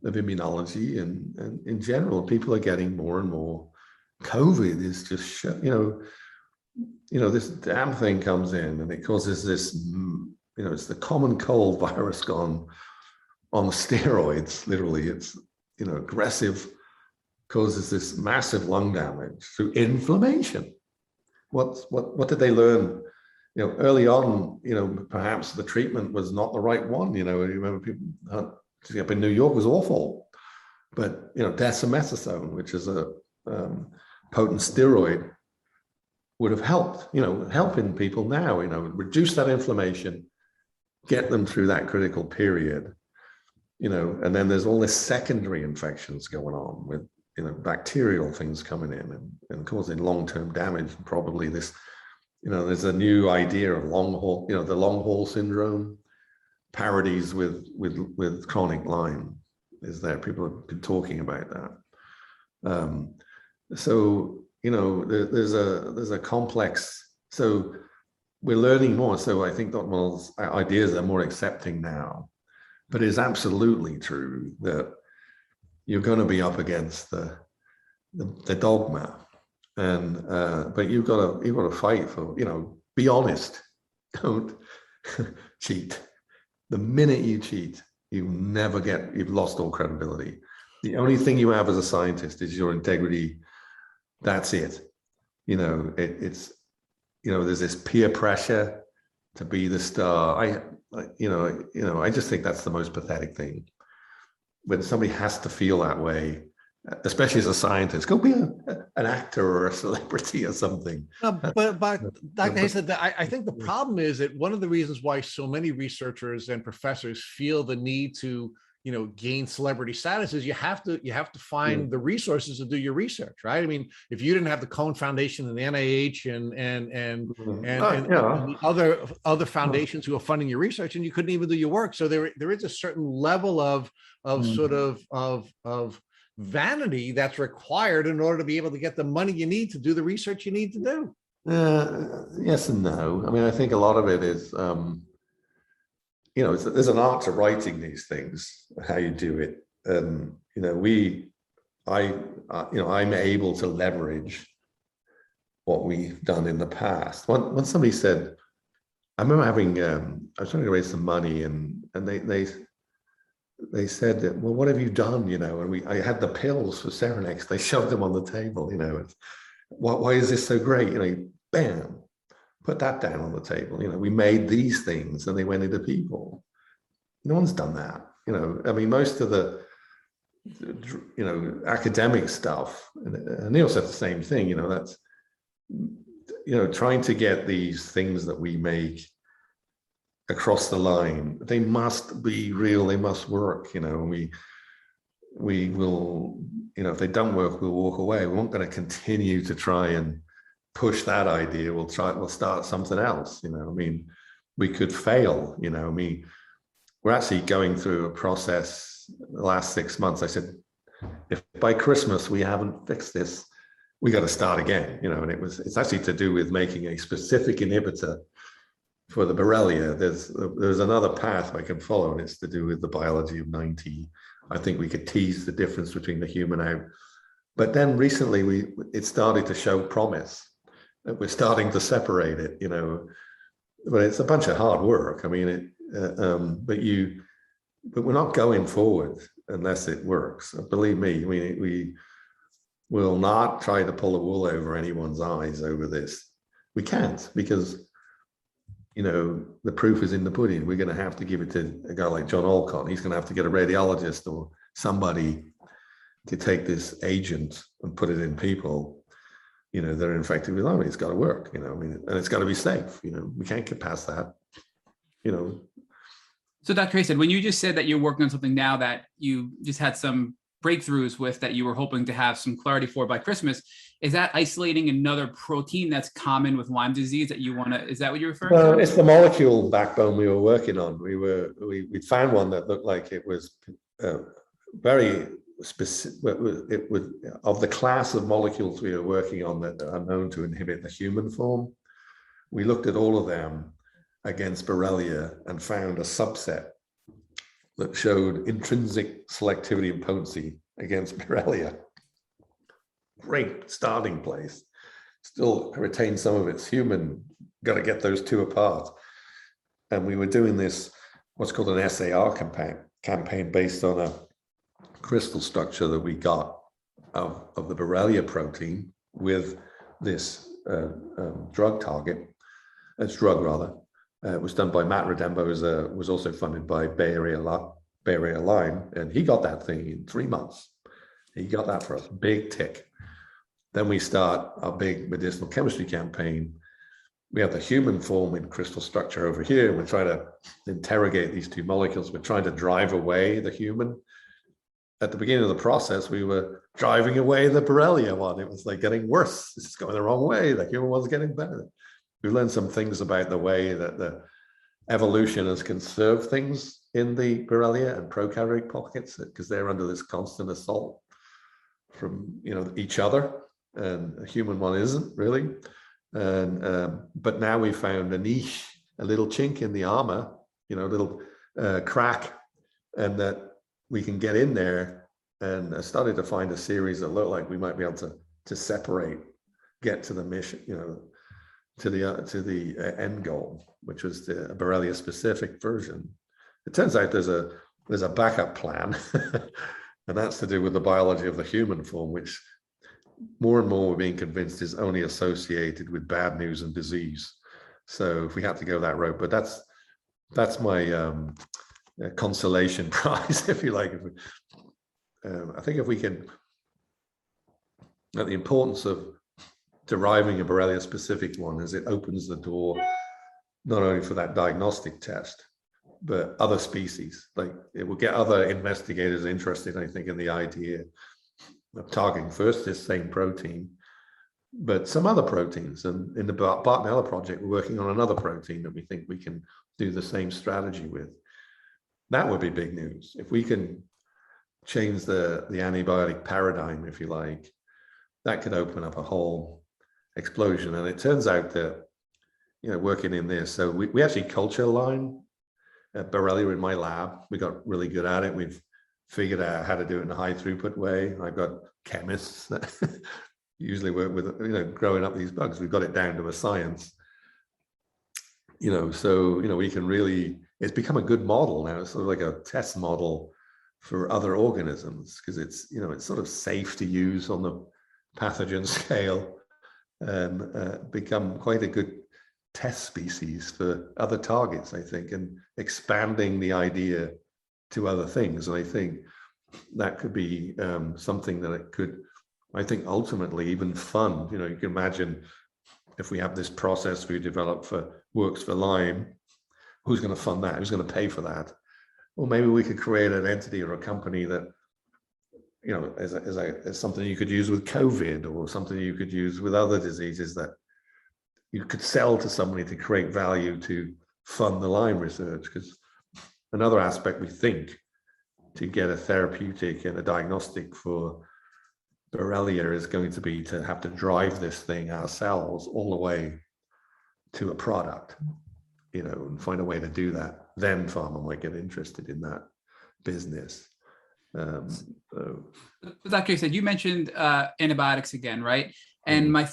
of immunology and in general. People are getting more and more. COVID is just, this damn thing comes in and it causes this, it's the common cold virus gone on steroids. Literally, it's, aggressive, causes this massive lung damage through inflammation. What did they learn early on, perhaps the treatment was not the right one. You remember people up in New York was awful, but dexamethasone, which is a potent steroid, would have helped. Helping people now. Reduce that inflammation, get them through that critical period. And then there's all this secondary infections going on with bacterial things coming in and causing long-term damage. Probably this. There's a new idea of long haul, the long haul syndrome, parodies with chronic Lyme is there. People have been talking about that. So, there's a complex, so we're learning more. So I think Dr. Mull's ideas are more accepting now, but it's absolutely true that you're going to be up against the dogma. And but you've got to fight for, be honest. Don't cheat. The minute you cheat, you've lost all credibility. The only thing you have as a scientist is your integrity. That's it. It's there's this peer pressure to be the star. I just think that's the most pathetic thing. When somebody has to feel that way, especially as a scientist, go be an actor or a celebrity or something. But Dr. Haystead, I think the problem is that one of the reasons why so many researchers and professors feel the need to, gain celebrity status is you have to find the resources to do your research, right? I mean, if you didn't have the Cohen Foundation and the NIH and the other foundations who are funding your research, and you couldn't even do your work. So there is a certain level of vanity that's required in order to be able to get the money you need to do the research you need to do. Yes and no. I mean, I think a lot of it is, there's an art to writing these things, how you do it. I'm able to leverage what we've done in the past. When somebody said, I remember I was trying to raise some money, and they said that, well, what have you done? And I had the pills for Serenex. They shoved them on the table. Why is this so great? Bam, put that down on the table. We made these things and they went into people. No one's done that. I mean, most of the academic stuff, and Neil said the same thing. That's trying to get these things that we make across the line. They must be real. They must work. We will, if they don't work, we'll walk away. We're not going to continue to try and push that idea. We'll start something else. I mean, we could fail. We're actually going through a process the last 6 months. I said, if by Christmas we haven't fixed this, we got to start again. And it's actually to do with making a specific inhibitor for the Borrelia. There's another path I can follow, and it's to do with the biology of 90. I think we could tease the difference between the human out. But then recently it started to show promise. That we're starting to separate it, but it's a bunch of hard work. I mean, but we're not going forward unless it works. Believe me. I mean, we will not try to pull the wool over anyone's eyes over this. We can't, because the proof is in the pudding. We're going to have to give it to a guy like John Alcott. He's going to have to get a radiologist or somebody to take this agent and put it in people, that are infected with Lyme. It's got to work, and it's got to be safe. We can't get past that, So Dr. Haystead, when you just said that you're working on something now that you just had some breakthroughs with, that you were hoping to have some clarity for by Christmas, is that isolating another protein that's common with Lyme disease that you want to, is that what you're referring to? It's the molecule backbone we were working on. We found one that looked like it was very specific. It was of the class of molecules we were working on that are known to inhibit the human form. We looked at all of them against Borrelia and found a subset that showed intrinsic selectivity and potency against Borrelia. Great starting place. Still retains some of its human. Got to get those two apart. And we were doing this, what's called an SAR campaign based on a crystal structure that we got of the Borrelia protein with this drug target. Its drug rather. It was done by Matt Redembo, was also funded by Bay Area Lyme, and he got that thing in 3 months. He got that for us, big tick. Then we start our big medicinal chemistry campaign. We have the human form in crystal structure over here. We're trying to interrogate these two molecules. We're trying to drive away the human. At the beginning of the process, we were driving away the Borrelia one. It was like getting worse. It's going the wrong way. The human one's getting better. We've learned some things about the way that the evolution has conserved things in the Borrelia and prokaryotic pockets, because they're under this constant assault from each other, and a human one isn't really. And but now we found a niche, a little chink in the armor, a little crack, and that we can get in there. And I started to find a series that looked like we might be able to separate, get to the mission, to the end goal, which was the Borrelia specific version. It turns out there's a backup plan, and that's to do with the biology of the human form, which more and more we're being convinced is only associated with bad news and disease. So if we had to go that road, but that's my consolation prize, if you like. I think if we can, the importance of deriving a Borrelia specific one is it opens the door not only for that diagnostic test, but other species. Like it will get other investigators interested, I think, in the idea of targeting first this same protein, but some other proteins. And in the Bartonella project, we're working on another protein that we think we can do the same strategy with. That would be big news. If we can change the antibiotic paradigm, if you like, that could open up a whole explosion. And it turns out that, working in this, so we actually culture Lyme Borrelia in my lab. We got really good at it. We've figured out how to do it in a high throughput way. I've got chemists that usually work with, growing up these bugs. We've got it down to a science, so, we can really, it's become a good model now. It's sort of like a test model for other organisms, because it's, it's sort of safe to use on the pathogen scale, and become quite a good test species for other targets, I think, and expanding the idea to other things. And I think that could be something that it could, I think, ultimately even fund. You can imagine if we have this process we develop works for Lyme, who's going to fund that? Who's going to pay for that? Or maybe we could create an entity or a company that, as something you could use with COVID, or something you could use with other diseases that you could sell to somebody to create value to fund the Lyme research. Because another aspect we think to get a therapeutic and a diagnostic for Borrelia is going to be to have to drive this thing ourselves all the way to a product, and find a way to do that. Then pharma might get interested in that business. Dr. Haystead, you mentioned antibiotics again, right? And my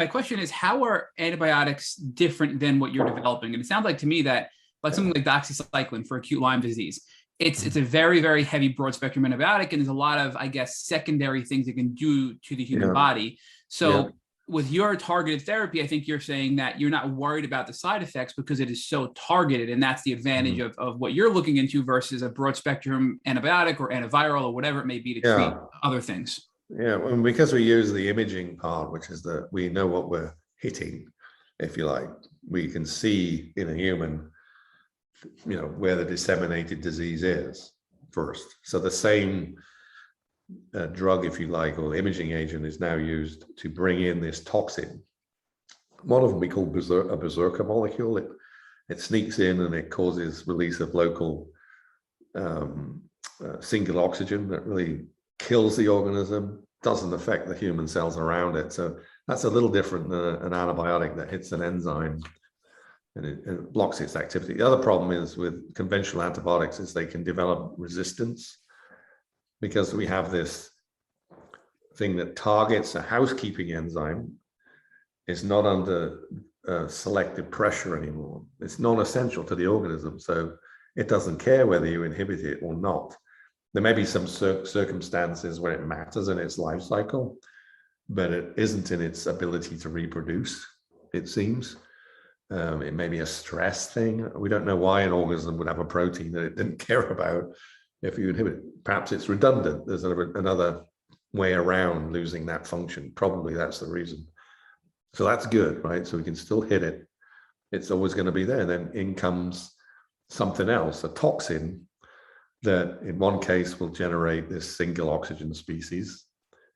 question is, how are antibiotics different than what you're developing? And it sounds like to me that, like something like doxycycline for acute Lyme disease, it's a very, very heavy broad spectrum antibiotic, and there's a lot of, I guess, secondary things it can do to the human body. So with your targeted therapy, I think you're saying that you're not worried about the side effects because it is so targeted, and that's the advantage of what you're looking into versus a broad spectrum antibiotic or antiviral or whatever it may be to treat other things. Yeah, well, because we use the imaging part, which is that we know what we're hitting, if you like. We can see in a human, where the disseminated disease is first. So the same drug, if you like, or imaging agent is now used to bring in this toxin. One of them we call a berserker molecule. It sneaks in and it causes release of local single oxygen that really kills the organism, doesn't affect the human cells around it. So that's a little different than an antibiotic that hits an enzyme and it blocks its activity. The other problem is with conventional antibiotics is they can develop resistance, because we have this thing that targets a housekeeping enzyme is not under selective pressure anymore. It's non-essential to the organism, so it doesn't care whether you inhibit it or not. There may be some circumstances where it matters in its life cycle, but it isn't in its ability to reproduce, it seems. It may be a stress thing. We don't know why an organism would have a protein that it didn't care about if you inhibit it. Perhaps it's redundant. There's another way around losing that function. Probably that's the reason. So that's good, right? So we can still hit it. It's always going to be there. Then in comes something else, a toxin that in one case will generate this single oxygen species.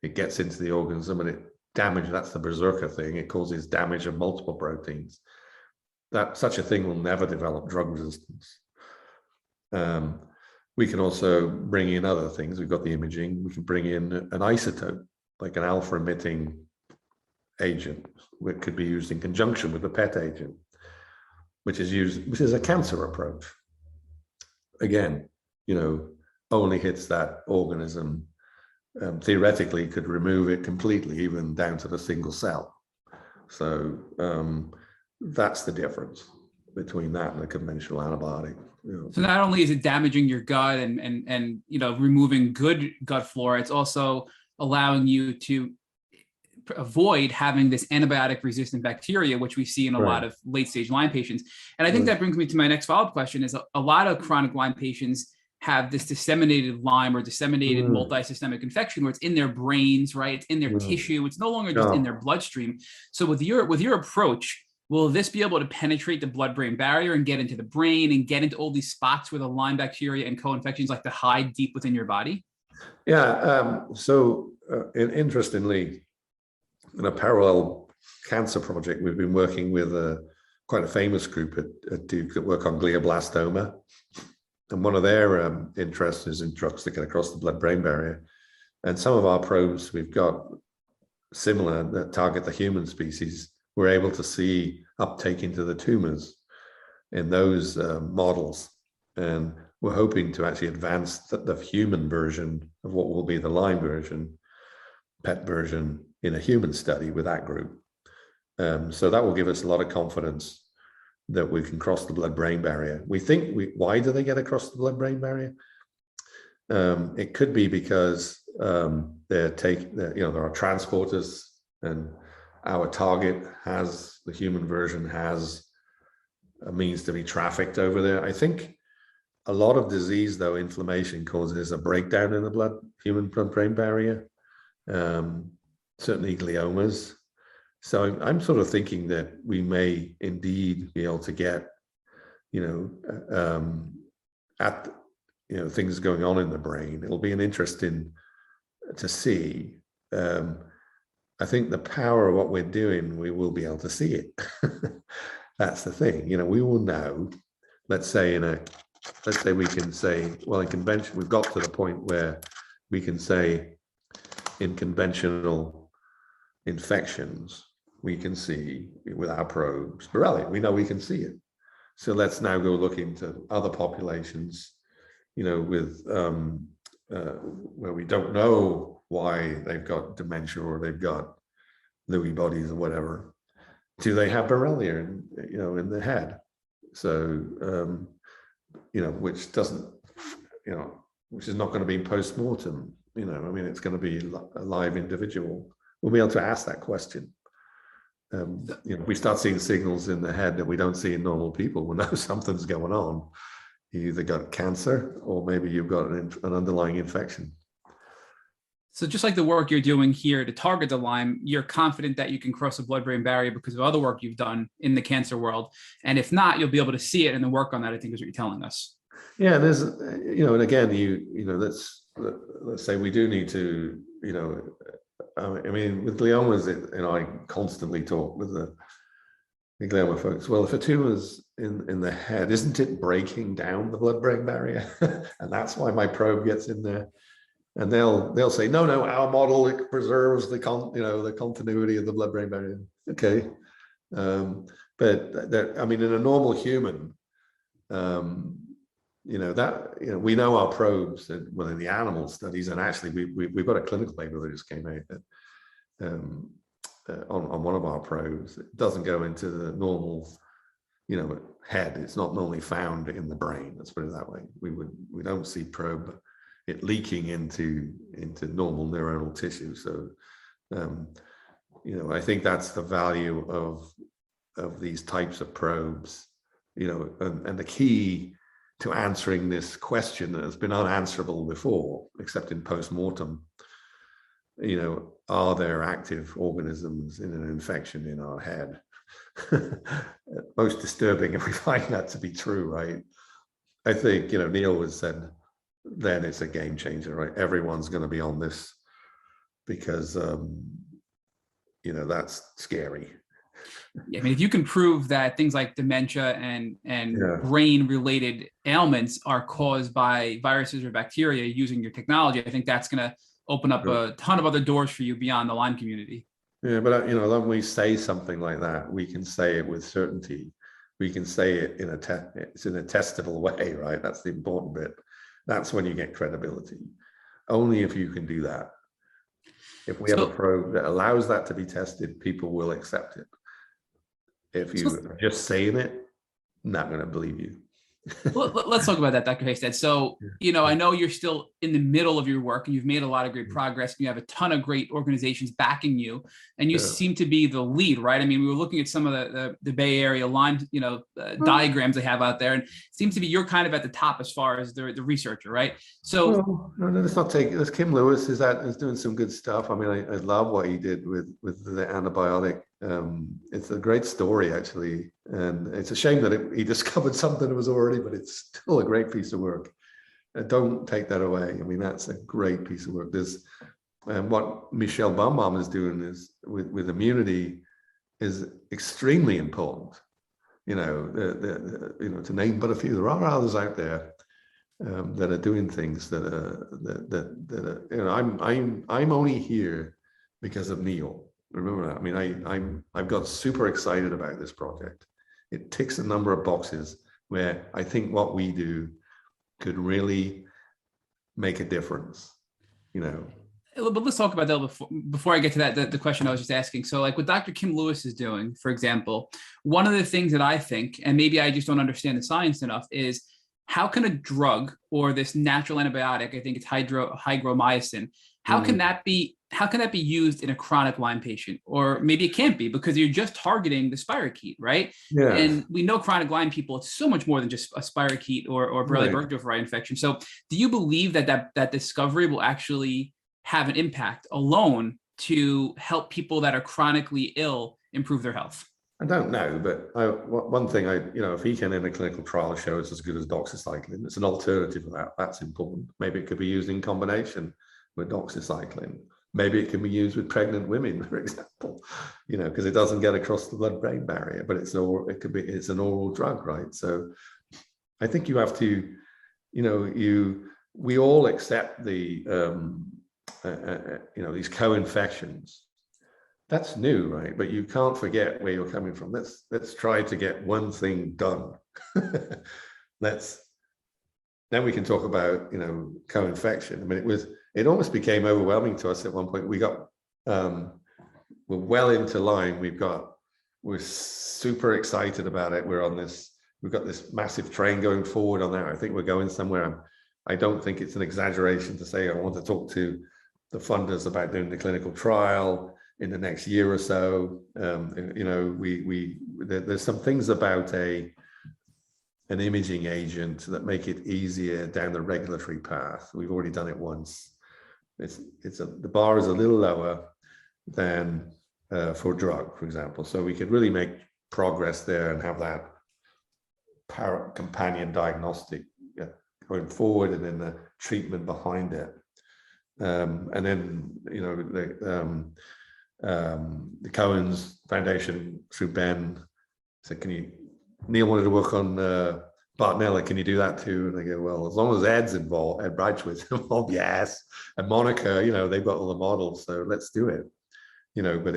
It gets into the organism and it damages, that's the berserker thing. It causes damage of multiple proteins. That such a thing will never develop drug resistance. We can also bring in other things. We've got the imaging. We can bring in an isotope, like an alpha emitting agent, which could be used in conjunction with the PET agent, which is a cancer approach. Again, only hits that organism. Theoretically, could remove it completely, even down to the single cell. So that's the difference between that and a conventional antibiotic. So not only is it damaging your gut and removing good gut flora, it's also allowing you to avoid having this antibiotic resistant bacteria, which we see in a lot of late stage Lyme patients. And I think that brings me to my next follow-up question is a lot of chronic Lyme patients have this disseminated Lyme or disseminated multisystemic infection where it's in their brains, right? It's in their tissue. It's no longer just in their bloodstream. So with your approach, will this be able to penetrate the blood-brain barrier and get into the brain and get into all these spots where the Lyme bacteria and co-infections like to hide deep within your body? Yeah. Interestingly, in a parallel cancer project, we've been working with quite a famous group at Duke that work on glioblastoma. And one of their interests is in drugs that get across the blood-brain barrier. And some of our probes we've got similar that target the human species. We're able to see uptake into the tumors in those models. And we're hoping to actually advance the human version of what will be the Lyme version, PET version, in a human study with that group. So that will give us a lot of confidence that we can cross the blood-brain barrier. We think, why do they get across the blood-brain barrier? It could be because there are transporters, and our target the human version has a means to be trafficked over there. I think a lot of disease, though, inflammation causes a breakdown in the human blood-brain barrier, certainly gliomas. So I'm sort of thinking that we may indeed be able to get, things going on in the brain. It'll be an interesting to see. I think the power of what we're doing, we will be able to see it. That's the thing. We will know. Let's say we can say, well, in convention, we've got to the point where we can say in conventional infections, we can see with our probes Borrelia. We know we can see it. So let's now go look into other populations, with where we don't know why they've got dementia or they've got Lewy bodies or whatever. Do they have Borrelia in the head? So which doesn't, which is not going to be post-mortem. It's going to be a live individual. We'll be able to ask that question. We start seeing signals in the head that we don't see in normal people. We'll know something's going on. You either got cancer or maybe you've got an underlying infection. So just like the work you're doing here to target the Lyme, you're confident that you can cross the blood-brain barrier because of other work you've done in the cancer world. And if not, you'll be able to see it and then work on that, I think is what you're telling us. Yeah, there's, and again, let's say we do need to, with gliomas, I constantly talk with the glioma folks. Well, if a tumor's in the head, isn't it breaking down the blood-brain barrier? And that's why my probe gets in there. And they'll say, no, our model, it preserves the continuity of the blood-brain barrier. Okay, but in a normal human, we know our probes in the animal studies, and actually we've got a clinical paper that just came out on one of our probes. It doesn't go into the normal, head. It's not normally found in the brain. Let's put it that way. We don't see probe it leaking into normal neuronal tissue. So, I think that's the value of of these types of probes, and the key to answering this question that has been unanswerable before, except in post-mortem, are there active organisms in an infection in our head? Most disturbing if we find that to be true, right? I think, Neil has said, then it's a game changer, right? Everyone's going to be on this because, that's scary. I mean, if you can prove that things like dementia and brain-related ailments are caused by viruses or bacteria using your technology, I think that's going to open up a ton of other doors for you beyond the Lyme community. Yeah, but when we say something like that, we can say it with certainty. We can say it it's in a testable way, right? That's the important bit. That's when you get credibility. Only if you can do that. If we have a probe that allows that to be tested, people will accept it. If you are just saying it, not going to believe you. Well, let's talk about that, Dr. Haystead. So, I know you're still in the middle of your work and you've made a lot of great progress. And you have a ton of great organizations backing you, and you seem to be the lead, right? I mean, we were looking at some of the Bay Area Lyme, diagrams they have out there, and it seems to be you're kind of at the top as far as the researcher, right? So, no, let's not take it. Kim Lewis is doing some good stuff. I mean, I love what he did with the antibiotic. It's a great story, actually, and it's a shame that he discovered something that was already, but it's still a great piece of work. Don't take that away. I mean, that's a great piece of work. There's what Michelle Baumbaum is doing is with immunity is extremely important. To name but a few. There are others out there that are doing things that I'm only here because of Neil. Remember that. I mean, I've got super excited about this project. It ticks a number of boxes where I think what we do could really make a difference. But let's talk about that before I get to that. The question I was just asking. So, like what Dr. Kim Lewis is doing, for example, one of the things that I think, and maybe I just don't understand the science enough, is how can a drug or this natural antibiotic, I think it's hygromycin, how can that be used in a chronic Lyme patient? Or maybe it can't be because you're just targeting the spirochete, right? Yeah. And we know chronic Lyme people, it's so much more than just a spirochete or Borrelia burgdorferi infection. So do you believe that discovery will actually have an impact alone to help people that are chronically ill improve their health? I don't know, but one thing if he can in a clinical trial show it's as good as doxycycline, it's an alternative to that. That's important. Maybe it could be used in combination with doxycycline. Maybe it can be used with pregnant women, for example, because it doesn't get across the blood-brain barrier, but it's an oral drug, right? So I think you have to, we all accept the, these co-infections. That's new, right? But you can't forget where you're coming from. Let's try to get one thing done. Then we can talk about, co-infection. I mean, it almost became overwhelming to us at one point. We're well into Lyme. We're super excited about it. We've got this massive train going forward on that. I think we're going somewhere. I don't think it's an exaggeration to say I want to talk to the funders about doing the clinical trial in the next year or so. There's some things about an imaging agent that make it easier down the regulatory path. We've already done it once. The bar is a little lower than for a drug, for example. So we could really make progress there and have that companion diagnostic going forward, and then the treatment behind it. And then the Cohen's Foundation through Ben said, Neil wanted to work on Bartonella, can you do that too? And I go, well, as long as Ed's involved, Ed Bradshaw's involved, yes. And Monica, they've got all the models, so let's do it. But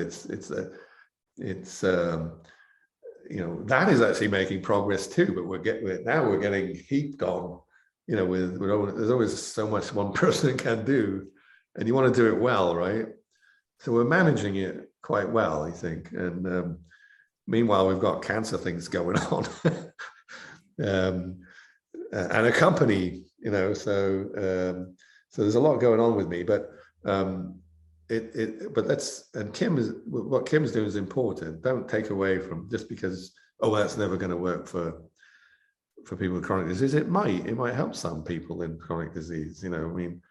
that is actually making progress too. But we're getting heaped on, there's always so much one person can do, and you want to do it well, right? So we're managing it quite well, I think. And meanwhile, we've got cancer things going on. And a company, so there's a lot going on with me, but but what Kim's doing is important. Don't take away from just because, oh, that's never going to work for people with chronic disease. It might help some people in chronic disease. I mean,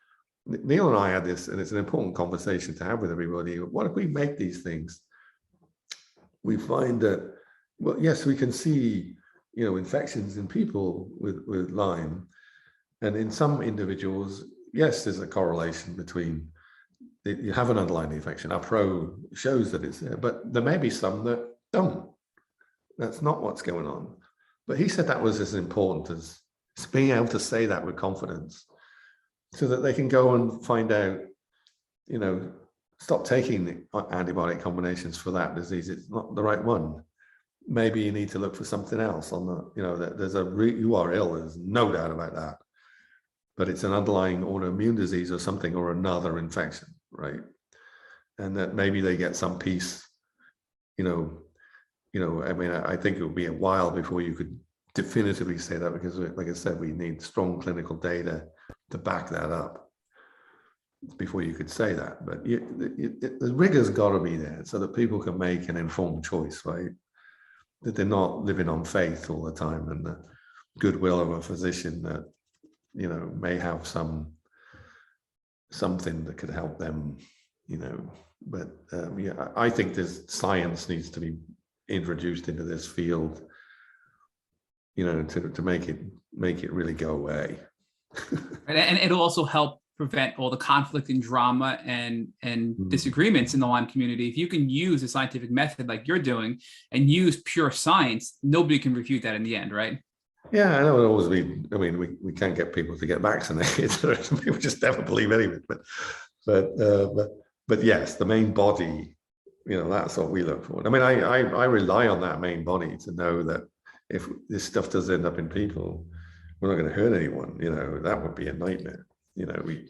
Neil and I had this, and it's an important conversation to have with everybody. What if we make these things? We find that, well, yes, we can see, infections in people with Lyme, and in some individuals, yes, there's a correlation between you have an underlying infection. Our pro shows that it's there, but there may be some that don't. That's not what's going on. But he said that was as important as being able to say that with confidence, so that they can go and find out, stop taking the antibiotic combinations for that disease. It's not the right one. Maybe you need to look for something else on the, there's you are ill, there's no doubt about that. But it's an underlying autoimmune disease or something, or another infection, right? And that maybe they get some piece, I mean, I think it would be a while before you could definitively say that, because, like I said, we need strong clinical data to back that up before you could say that. But the rigor's got to be there so that people can make an informed choice, right? That they're not living on faith all the time and the goodwill of a physician that, may have something that could help them, But I think science needs to be introduced into this field, to make it really go away. And it'll also help prevent all the conflict and drama and disagreements in the Lyme community. If you can use a scientific method like you're doing and use pure science, nobody can refute that in the end, right? Yeah, I know it'll always be. I mean, we can't get people to get vaccinated. People just never believe anything. But yes, the main body, that's what we look for. I mean, I rely on that main body to know that if this stuff does end up in people, we're not going to hurt anyone. That would be a nightmare. We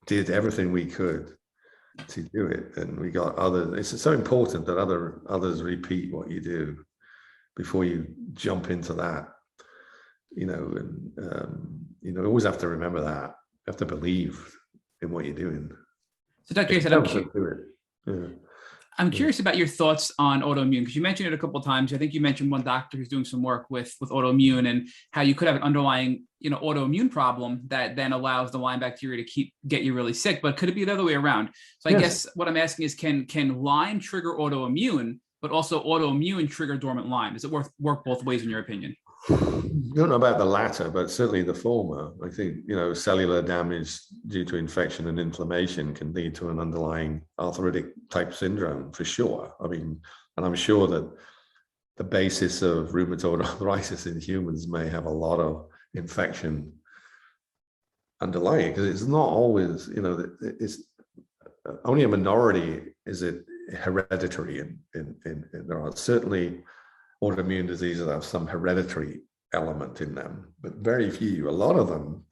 did everything we could to do it, and we got others. It's so important that others repeat what you do before you jump into that. You always have to remember that. You have to believe in what you're doing. So, Dr. Haystead, I'm curious about your thoughts on autoimmune, because you mentioned it a couple of times. I think you mentioned one doctor who's doing some work with autoimmune, and how you could have an underlying, autoimmune problem that then allows the Lyme bacteria to get you really sick. But could it be the other way around? So I guess what I'm asking is, can Lyme trigger autoimmune, but also autoimmune trigger dormant Lyme? Does it work both ways in your opinion? I don't know about the latter, but certainly the former. I think, cellular damage due to infection and inflammation can lead to an underlying arthritic type syndrome for sure. I mean, and I'm sure that the basis of rheumatoid arthritis in humans may have a lot of infection underlying, because it's not always, it's only a minority is it hereditary. And there are certainly autoimmune diseases that have some hereditary element in them, but very few. A lot of them,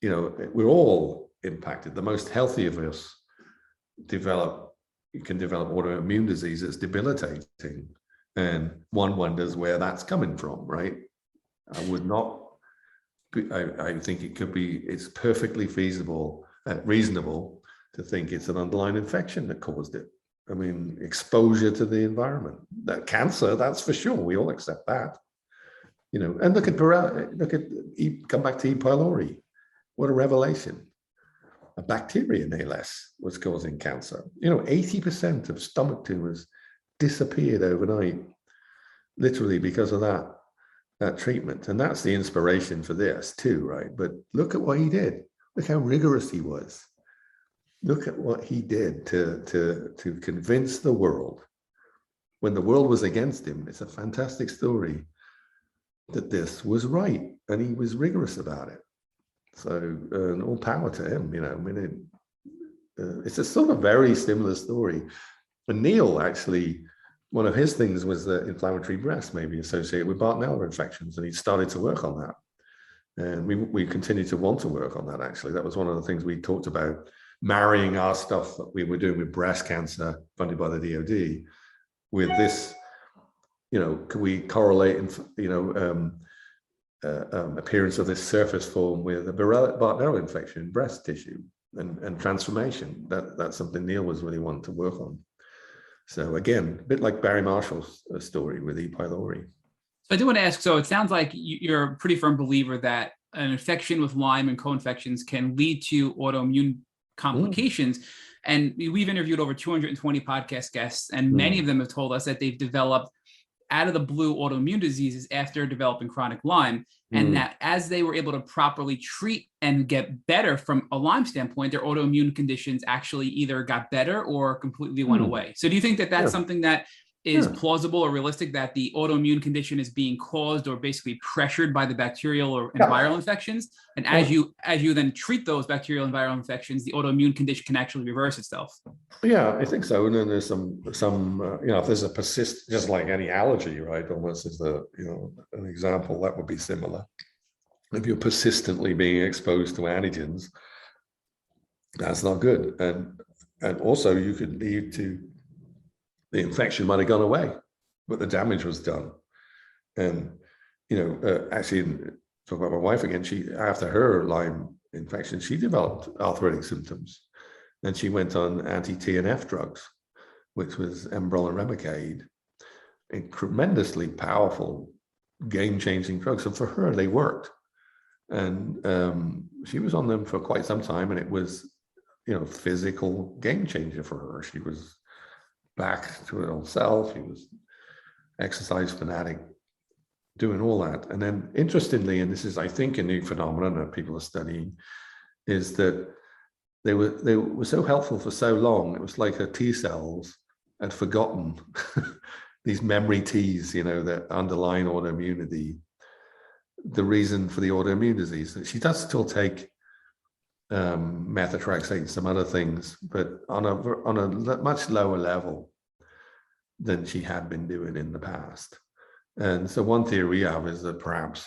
we're all impacted. The most healthy of us can develop autoimmune disease that's debilitating, and one wonders where that's coming from, right? I think it's perfectly feasible and reasonable to think it's an underlying infection that caused it. I mean, exposure to the environment, that cancer, that's for sure. We all accept that, and look at come back to E. pylori. What a revelation. A bacteria, no less, was causing cancer. 80% of stomach tumors disappeared overnight, literally because of that treatment. And that's the inspiration for this too, right? But look at what he did. Look how rigorous he was. Look at what he did to convince the world when the world was against him. It's a fantastic story that this was right, and he was rigorous about it. So all power to him. I mean, it's a sort of very similar story. And Neil, actually, one of his things was that inflammatory breast may be associated with Bartonella infections, and he started to work on that. And we continue to want to work on that, actually. That was one of the things we talked about, marrying our stuff that we were doing with breast cancer funded by the DoD with this, could we correlate, appearance of this surface form with a Bartonella infection in breast tissue? and transformation. That's something Neil was really wanting to work on. So again, a bit like Barry Marshall's story with E. pylori. So I do want to ask, so it sounds like you're a pretty firm believer that an infection with Lyme and co-infections can lead to autoimmune complications. And we've interviewed over 220 podcast guests, and many of them have told us that they've developed out of the blue autoimmune diseases after developing chronic Lyme. And that as they were able to properly treat and get better from a Lyme standpoint, their autoimmune conditions actually either got better or completely went away. So do you think that that's something that is plausible or realistic, that the autoimmune condition is being caused or basically pressured by the bacterial or viral infections? And as you then treat those bacterial and viral infections, the autoimmune condition can actually reverse itself? Yeah, I think so. And then there's some if there's a just like any allergy, right? Almost as an example that would be similar. If you're persistently being exposed to antigens, that's not good. And also you could lead to the infection might have gone away, but the damage was done. And, actually, talk about my wife again, after her Lyme infection, she developed arthritic symptoms. And she went on anti-TNF drugs, which was Enbrel and Remicade, a tremendously powerful, game-changing drugs. And for her, they worked. And she was on them for quite some time, and it was, physical game changer for her. She was back to her old self. She was exercise fanatic, doing all that. And then interestingly, and this is, I think, a new phenomenon that people are studying, is that they were so helpful for so long. It was like her T cells had forgotten these memory Ts, that underlying autoimmunity, the reason for the autoimmune disease. She does still take methotrexate and some other things, but on a much lower level than she had been doing in the past. And so one theory we have is that perhaps,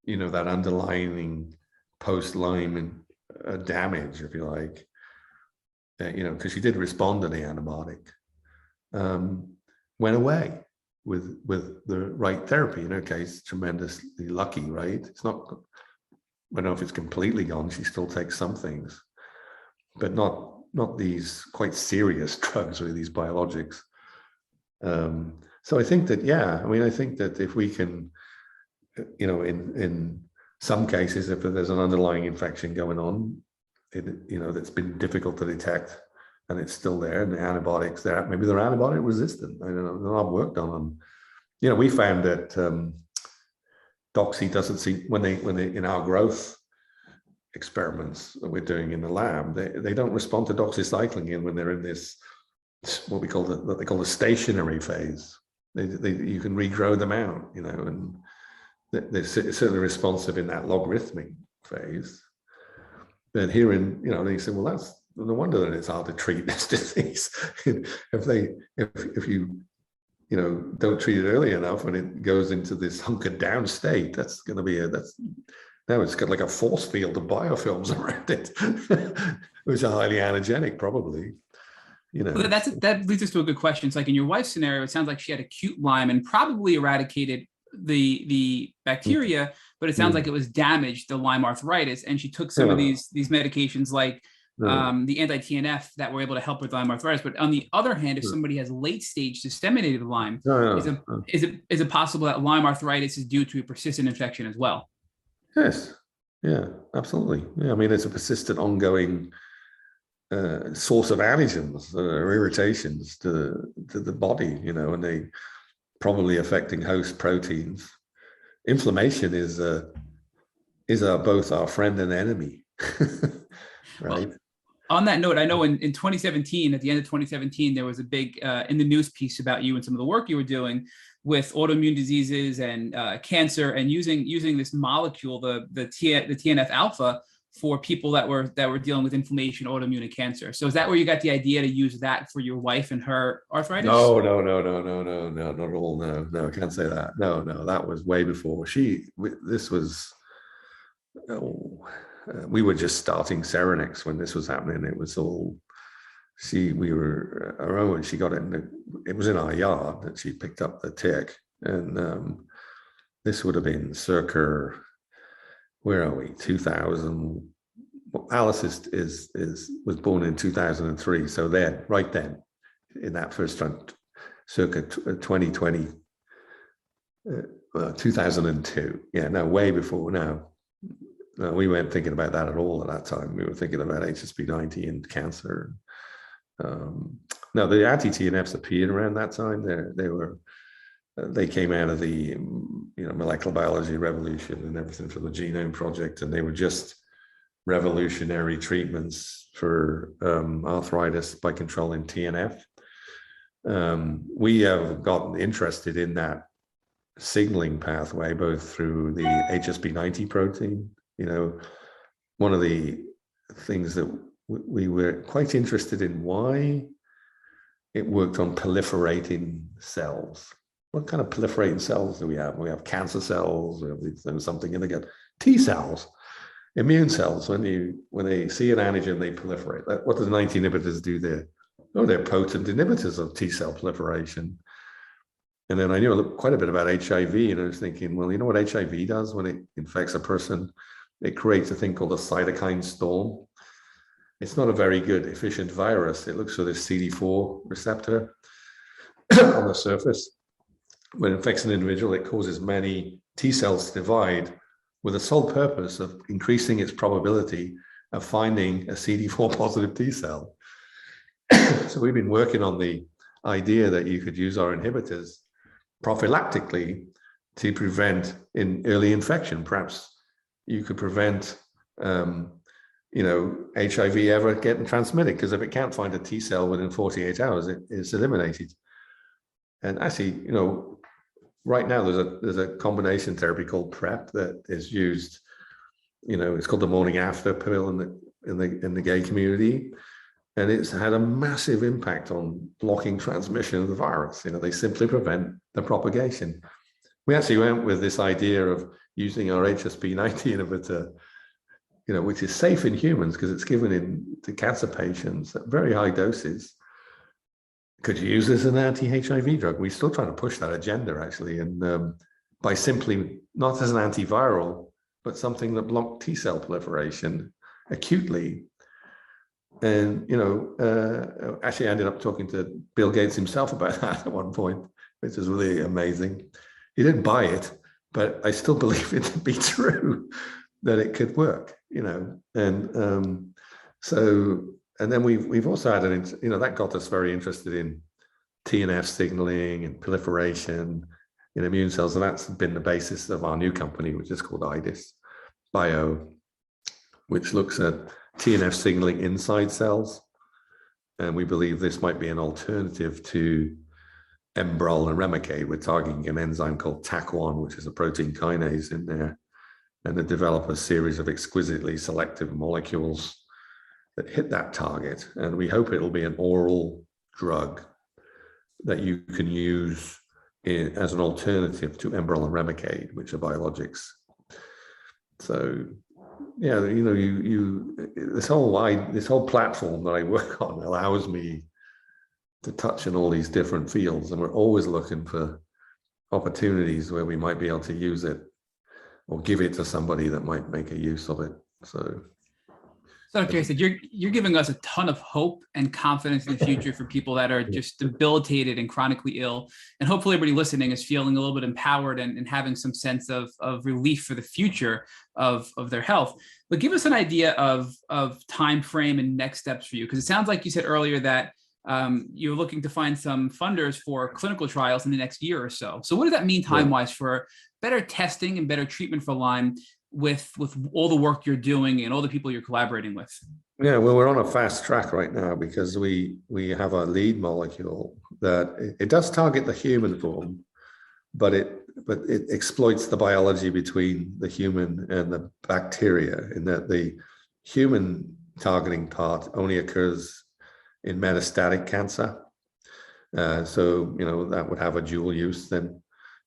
that underlying post-Lyme damage, if you like, because she did respond to the antibiotic, went away with the right therapy. In her case, tremendously lucky, right? It's not, I don't know if it's completely gone. She still takes some things, but not these quite serious drugs or these biologics. So I think that, I think that if we can, in some cases, if there's an underlying infection going on, that's been difficult to detect and it's still there, and the antibiotics there, maybe they're antibiotic resistant. I don't know, they're not worked on them. We found that doxy doesn't seem, when they in our growth experiments that we're doing in the lab, they don't respond to doxycycline when they're in this, what they call the stationary phase. You can regrow them out, and they're certainly responsive in that logarithmic phase. But here they say, well, that's no wonder that it's hard to treat this disease. if you don't treat it early enough, when it goes into this hunkered down state, that's going to be now it's got like a force field of biofilms around it, which are highly antigenic, probably. Well, that leads us to a good question. It's like in your wife's scenario, it sounds like she had acute Lyme and probably eradicated the bacteria, but it sounds like it was damaged, the Lyme arthritis, and she took some of these medications like the anti-TNF that were able to help with Lyme arthritis. But on the other hand, if somebody has late stage disseminated Lyme, is it possible that Lyme arthritis is due to a persistent infection as well? Yes. Yeah, absolutely. Yeah, it's a persistent, ongoing source of antigens or irritations to the body, and they probably affecting host proteins. Inflammation is both our friend and enemy, right? Well, on that note, I know in 2017, at the end of 2017, there was a big in the news piece about you and some of the work you were doing with autoimmune diseases and cancer, and using this molecule, the TNF alpha, for people that were dealing with inflammation, autoimmune, and cancer. So is that where you got the idea to use that for your wife and her arthritis? No, not at all. No, I can't say that. No, that was way before. We were just starting Serenex when this was happening. It was all, we were our own. She got it it was in our yard that she picked up the tick. And this would have been circa, where are we, 2000, Alice was born in 2003. So then, right then, in that first round, circa 2020, 2002. Yeah, no, way before now. No, we weren't thinking about that at all at that time. We were thinking about HSP90 and cancer. No, the anti-TNFs appeared around that time. They came out of the molecular biology revolution and everything from the Genome Project, and they were just revolutionary treatments for arthritis by controlling TNF. We have gotten interested in that signaling pathway, both through the HSP90 protein. One of the things that we were quite interested in, why it worked on proliferating cells. What kind of proliferating cells do we have? We have cancer cells, there's something in the gut. T cells, immune cells, when they see an antigen, they proliferate. What do the 90 inhibitors do there? Oh, they're potent inhibitors of T cell proliferation. And then I knew quite a bit about HIV, and I was thinking, well, you know what HIV does when it infects a person? It creates a thing called a cytokine storm. It's not a very good, efficient virus. It looks for this CD4 receptor on the surface. When it infects an individual, it causes many T cells to divide with the sole purpose of increasing its probability of finding a CD4 positive T cell. So we've been working on the idea that you could use our inhibitors prophylactically to prevent early infection. Perhaps you could prevent HIV ever getting transmitted, because if it can't find a T cell within 48 hours, it's eliminated. And actually, right now there's a combination therapy called PrEP that is used. It's called the morning after pill in the gay community, and it's had a massive impact on blocking transmission of the virus. They simply prevent the propagation. We actually went with this idea of using our HSP90 inhibitor, which is safe in humans because it's given to cancer patients at very high doses. Could you use this as an anti-HIV drug? We're still trying to push that agenda, actually, and by simply, not as an antiviral, but something that blocked T cell proliferation acutely. And, actually I ended up talking to Bill Gates himself about that at one point, which is really amazing. He didn't buy it, but I still believe it to be true, that it could work, and then we've also had that got us very interested in TNF signaling and proliferation in immune cells, and that's been the basis of our new company, which is called IDIS Bio, which looks at TNF signaling inside cells, and we believe this might be an alternative to Enbrel and Remicade. We're targeting an enzyme called TAC1, which is a protein kinase in there, and to develop a series of exquisitely selective molecules that hit that target. And we hope it'll be an oral drug that you can use as an alternative to Enbrel and Remicade, which are biologics. So, yeah, this whole platform that I work on allows me to touch in all these different fields, and we're always looking for opportunities where we might be able to use it or give it to somebody that might make a use of it. So Dr. Haystead, you're giving us a ton of hope and confidence in the future for people that are just debilitated and chronically ill. And hopefully everybody listening is feeling a little bit empowered and having some sense of relief for the future of their health. But give us an idea of time frame and next steps for you, because it sounds like you said earlier that you're looking to find some funders for clinical trials in the next year or so. So what does that mean time-wise for better testing and better treatment for Lyme with all the work you're doing and all the people you're collaborating with? Yeah, well, we're on a fast track right now because we have a lead molecule that it does target the human form, but it exploits the biology between the human and the bacteria, in that the human targeting part only occurs in metastatic cancer. So, that would have a dual use. Then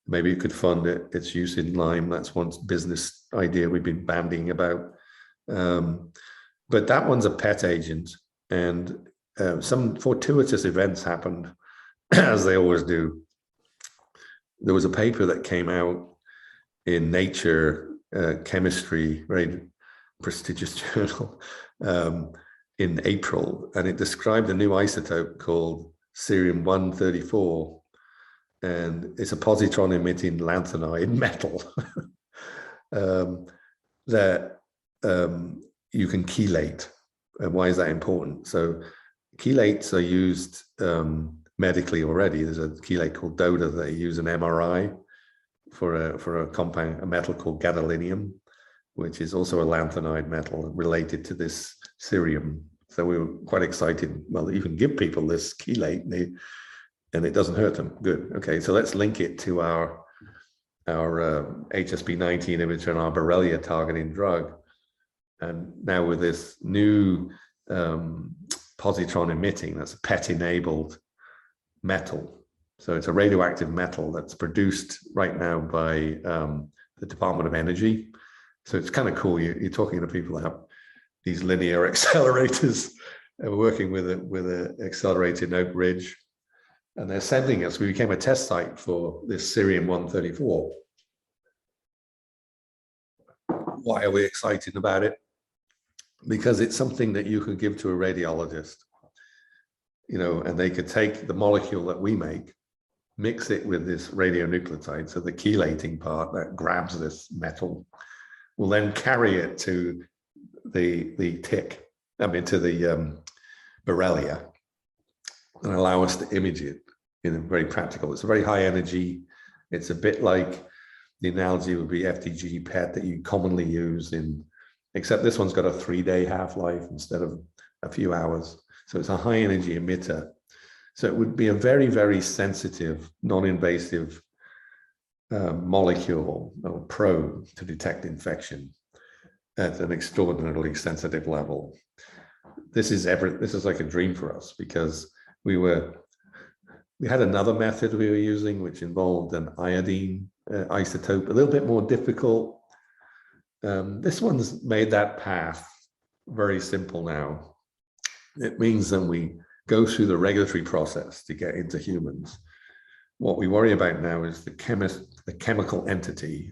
maybe you could fund its use in Lyme. That's one business idea we've been bandying about. But that one's a pet agent, and some fortuitous events happened, as they always do. There was a paper that came out in Nature Chemistry, very prestigious journal in April, and it described a new isotope called cerium-134, and it's a positron-emitting lanthanide metal that you can chelate. And why is that important? So chelates are used medically already. There's a chelate called DOTA that you use in MRI for a compound, a metal called gadolinium, which is also a lanthanide metal related to this cerium. So we were quite excited. Well, you can give people this chelate and it doesn't hurt them. Good. Okay, so let's link it to our HSP90 inhibitor and our Borrelia targeting drug. And now with this new positron emitting, that's a PET enabled metal. So it's a radioactive metal that's produced right now by the Department of Energy. So it's kind of cool. You're talking to people that have these linear accelerators, and we're working with an accelerator in Oak Ridge, and they're sending us. We became a test site for this cerium-134. Why are we excited about it? Because it's something that you can give to a radiologist, and they could take the molecule that we make, mix it with this radionuclide. So the chelating part that grabs this metal will then carry it to the tick, to the Borrelia, and allow us to image it in a very practical. It's a very high energy. It's a bit like the analogy would be FDG PET that you commonly use except this one's got a 3-day half-life instead of a few hours. So it's a high energy emitter. So it would be a very, very sensitive, non-invasive molecule or probe to detect infection at an extraordinarily sensitive level. This is like a dream for us, because we had another method we were using which involved an iodine isotope, a little bit more difficult. This one's made that path very simple now. It means that we go through the regulatory process to get into humans. What we worry about now is the chemical entity.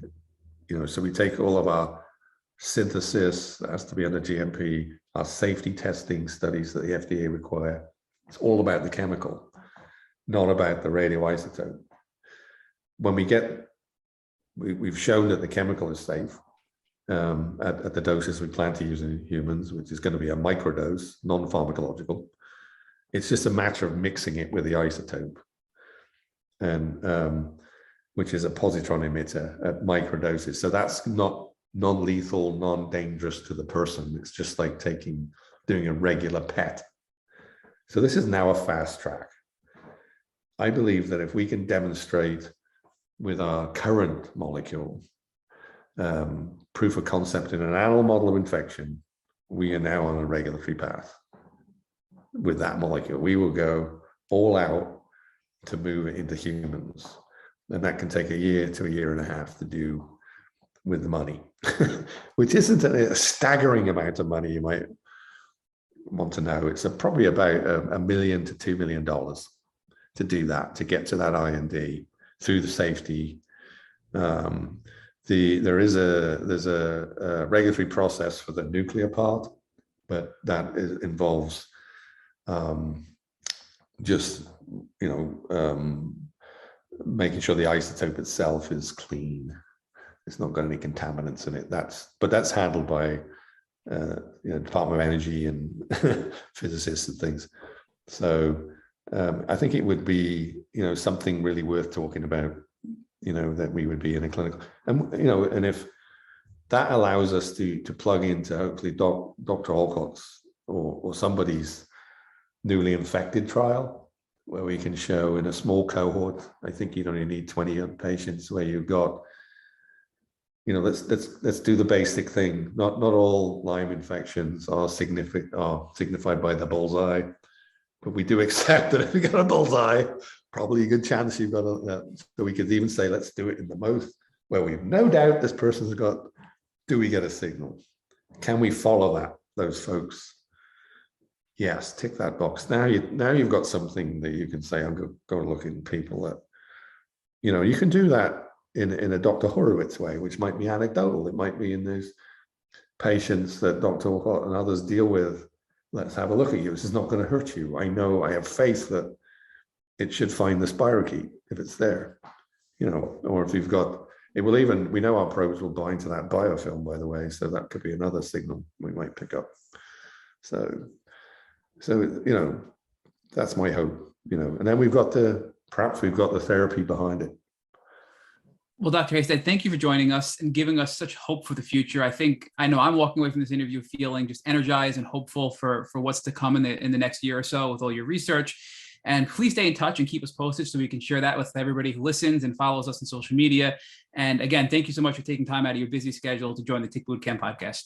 So we take all of our synthesis, that has to be under GMP, our safety testing studies that the FDA require. It's all about the chemical, not about the radioisotope. When we've shown that the chemical is safe at the doses we plan to use in humans, which is going to be a microdose, non-pharmacological. It's just a matter of mixing it with the isotope, and which is a positron emitter at microdoses. So that's not non-lethal, non-dangerous to the person. It's just like doing a regular PET. So this is now a fast track. I believe that if we can demonstrate with our current molecule proof of concept in an animal model of infection, we are now on a regulatory path. With that molecule, we will go all out to move it into humans, and that can take a year to a year and a half to do with the money, which isn't a staggering amount of money. You might want to know. It's probably about $1 million to $2 million to do that, to get to that IND through the safety. There's a regulatory process for the nuclear part, but that involves making sure the isotope itself is clean. It's not got any contaminants in it. That's handled by Department of Energy and physicists and things. So I think it would be something really worth talking about. That we would be in a clinical, and if that allows us to plug into hopefully Dr. Alcott's or somebody's newly infected trial, where we can show in a small cohort, I think you'd only need 20 patients, where you've got, let's do the basic thing. Not all Lyme infections are signified by the bullseye, but we do accept that if you got a bullseye, probably a good chance you've got so we could even say, let's do it in the mouth, where we've no doubt this person's got. Do we get a signal? Can we follow those folks? Yes, tick that box. Now you've got something that you can say, I'm going to look in people that, you can do that in a Dr. Horowitz way, which might be anecdotal. It might be in those, patients that Dr. Orcott and others deal with, let's have a look at you. This is not going to hurt you. I know, I have faith that it should find the spirochete if it's there, or if you've got, it will even, we know our probes will bind to that biofilm, by the way, so that could be another signal we might pick up. So that's my hope, and then perhaps we've got the therapy behind it. Well, Dr. Haystead, thank you for joining us and giving us such hope for the future. I know I'm walking away from this interview feeling just energized and hopeful for what's to come in the next year or so with all your research. And please stay in touch and keep us posted so we can share that with everybody who listens and follows us on social media. And again, thank you so much for taking time out of your busy schedule to join the Tick Bootcamp podcast.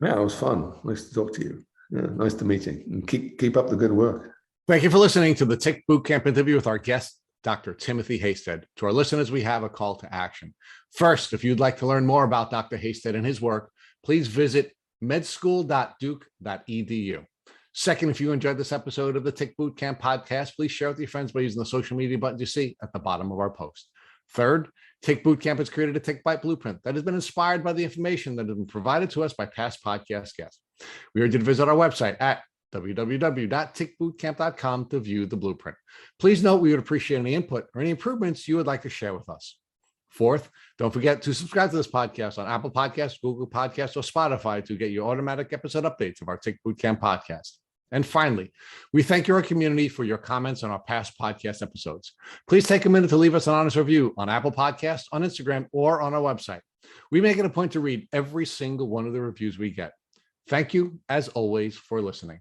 Yeah, it was fun. Nice to talk to you. Yeah, nice to meet you. And keep up the good work. Thank you for listening to the Tick Bootcamp interview with our guest, Dr. Timothy Haystead. To our listeners, we have a call to action. First, if you'd like to learn more about Dr. Haystead and his work, please visit medschool.duke.edu. Second, if you enjoyed this episode of the Tick Bootcamp podcast, please share with your friends by using the social media buttons you see at the bottom of our post. Third, Tick Bootcamp has created a Tick Bite blueprint that has been inspired by the information that has been provided to us by past podcast guests. We urge you to visit our website at www.tickbootcamp.com to view the blueprint. Please note we would appreciate any input or any improvements you would like to share with us. Fourth, don't forget to subscribe to this podcast on Apple Podcasts, Google Podcasts, or Spotify to get your automatic episode updates of our Tick Bootcamp podcast. And finally, we thank your community for your comments on our past podcast episodes. Please take a minute to leave us an honest review on Apple Podcasts, on Instagram, or on our website. We make it a point to read every single one of the reviews we get. Thank you, as always, for listening.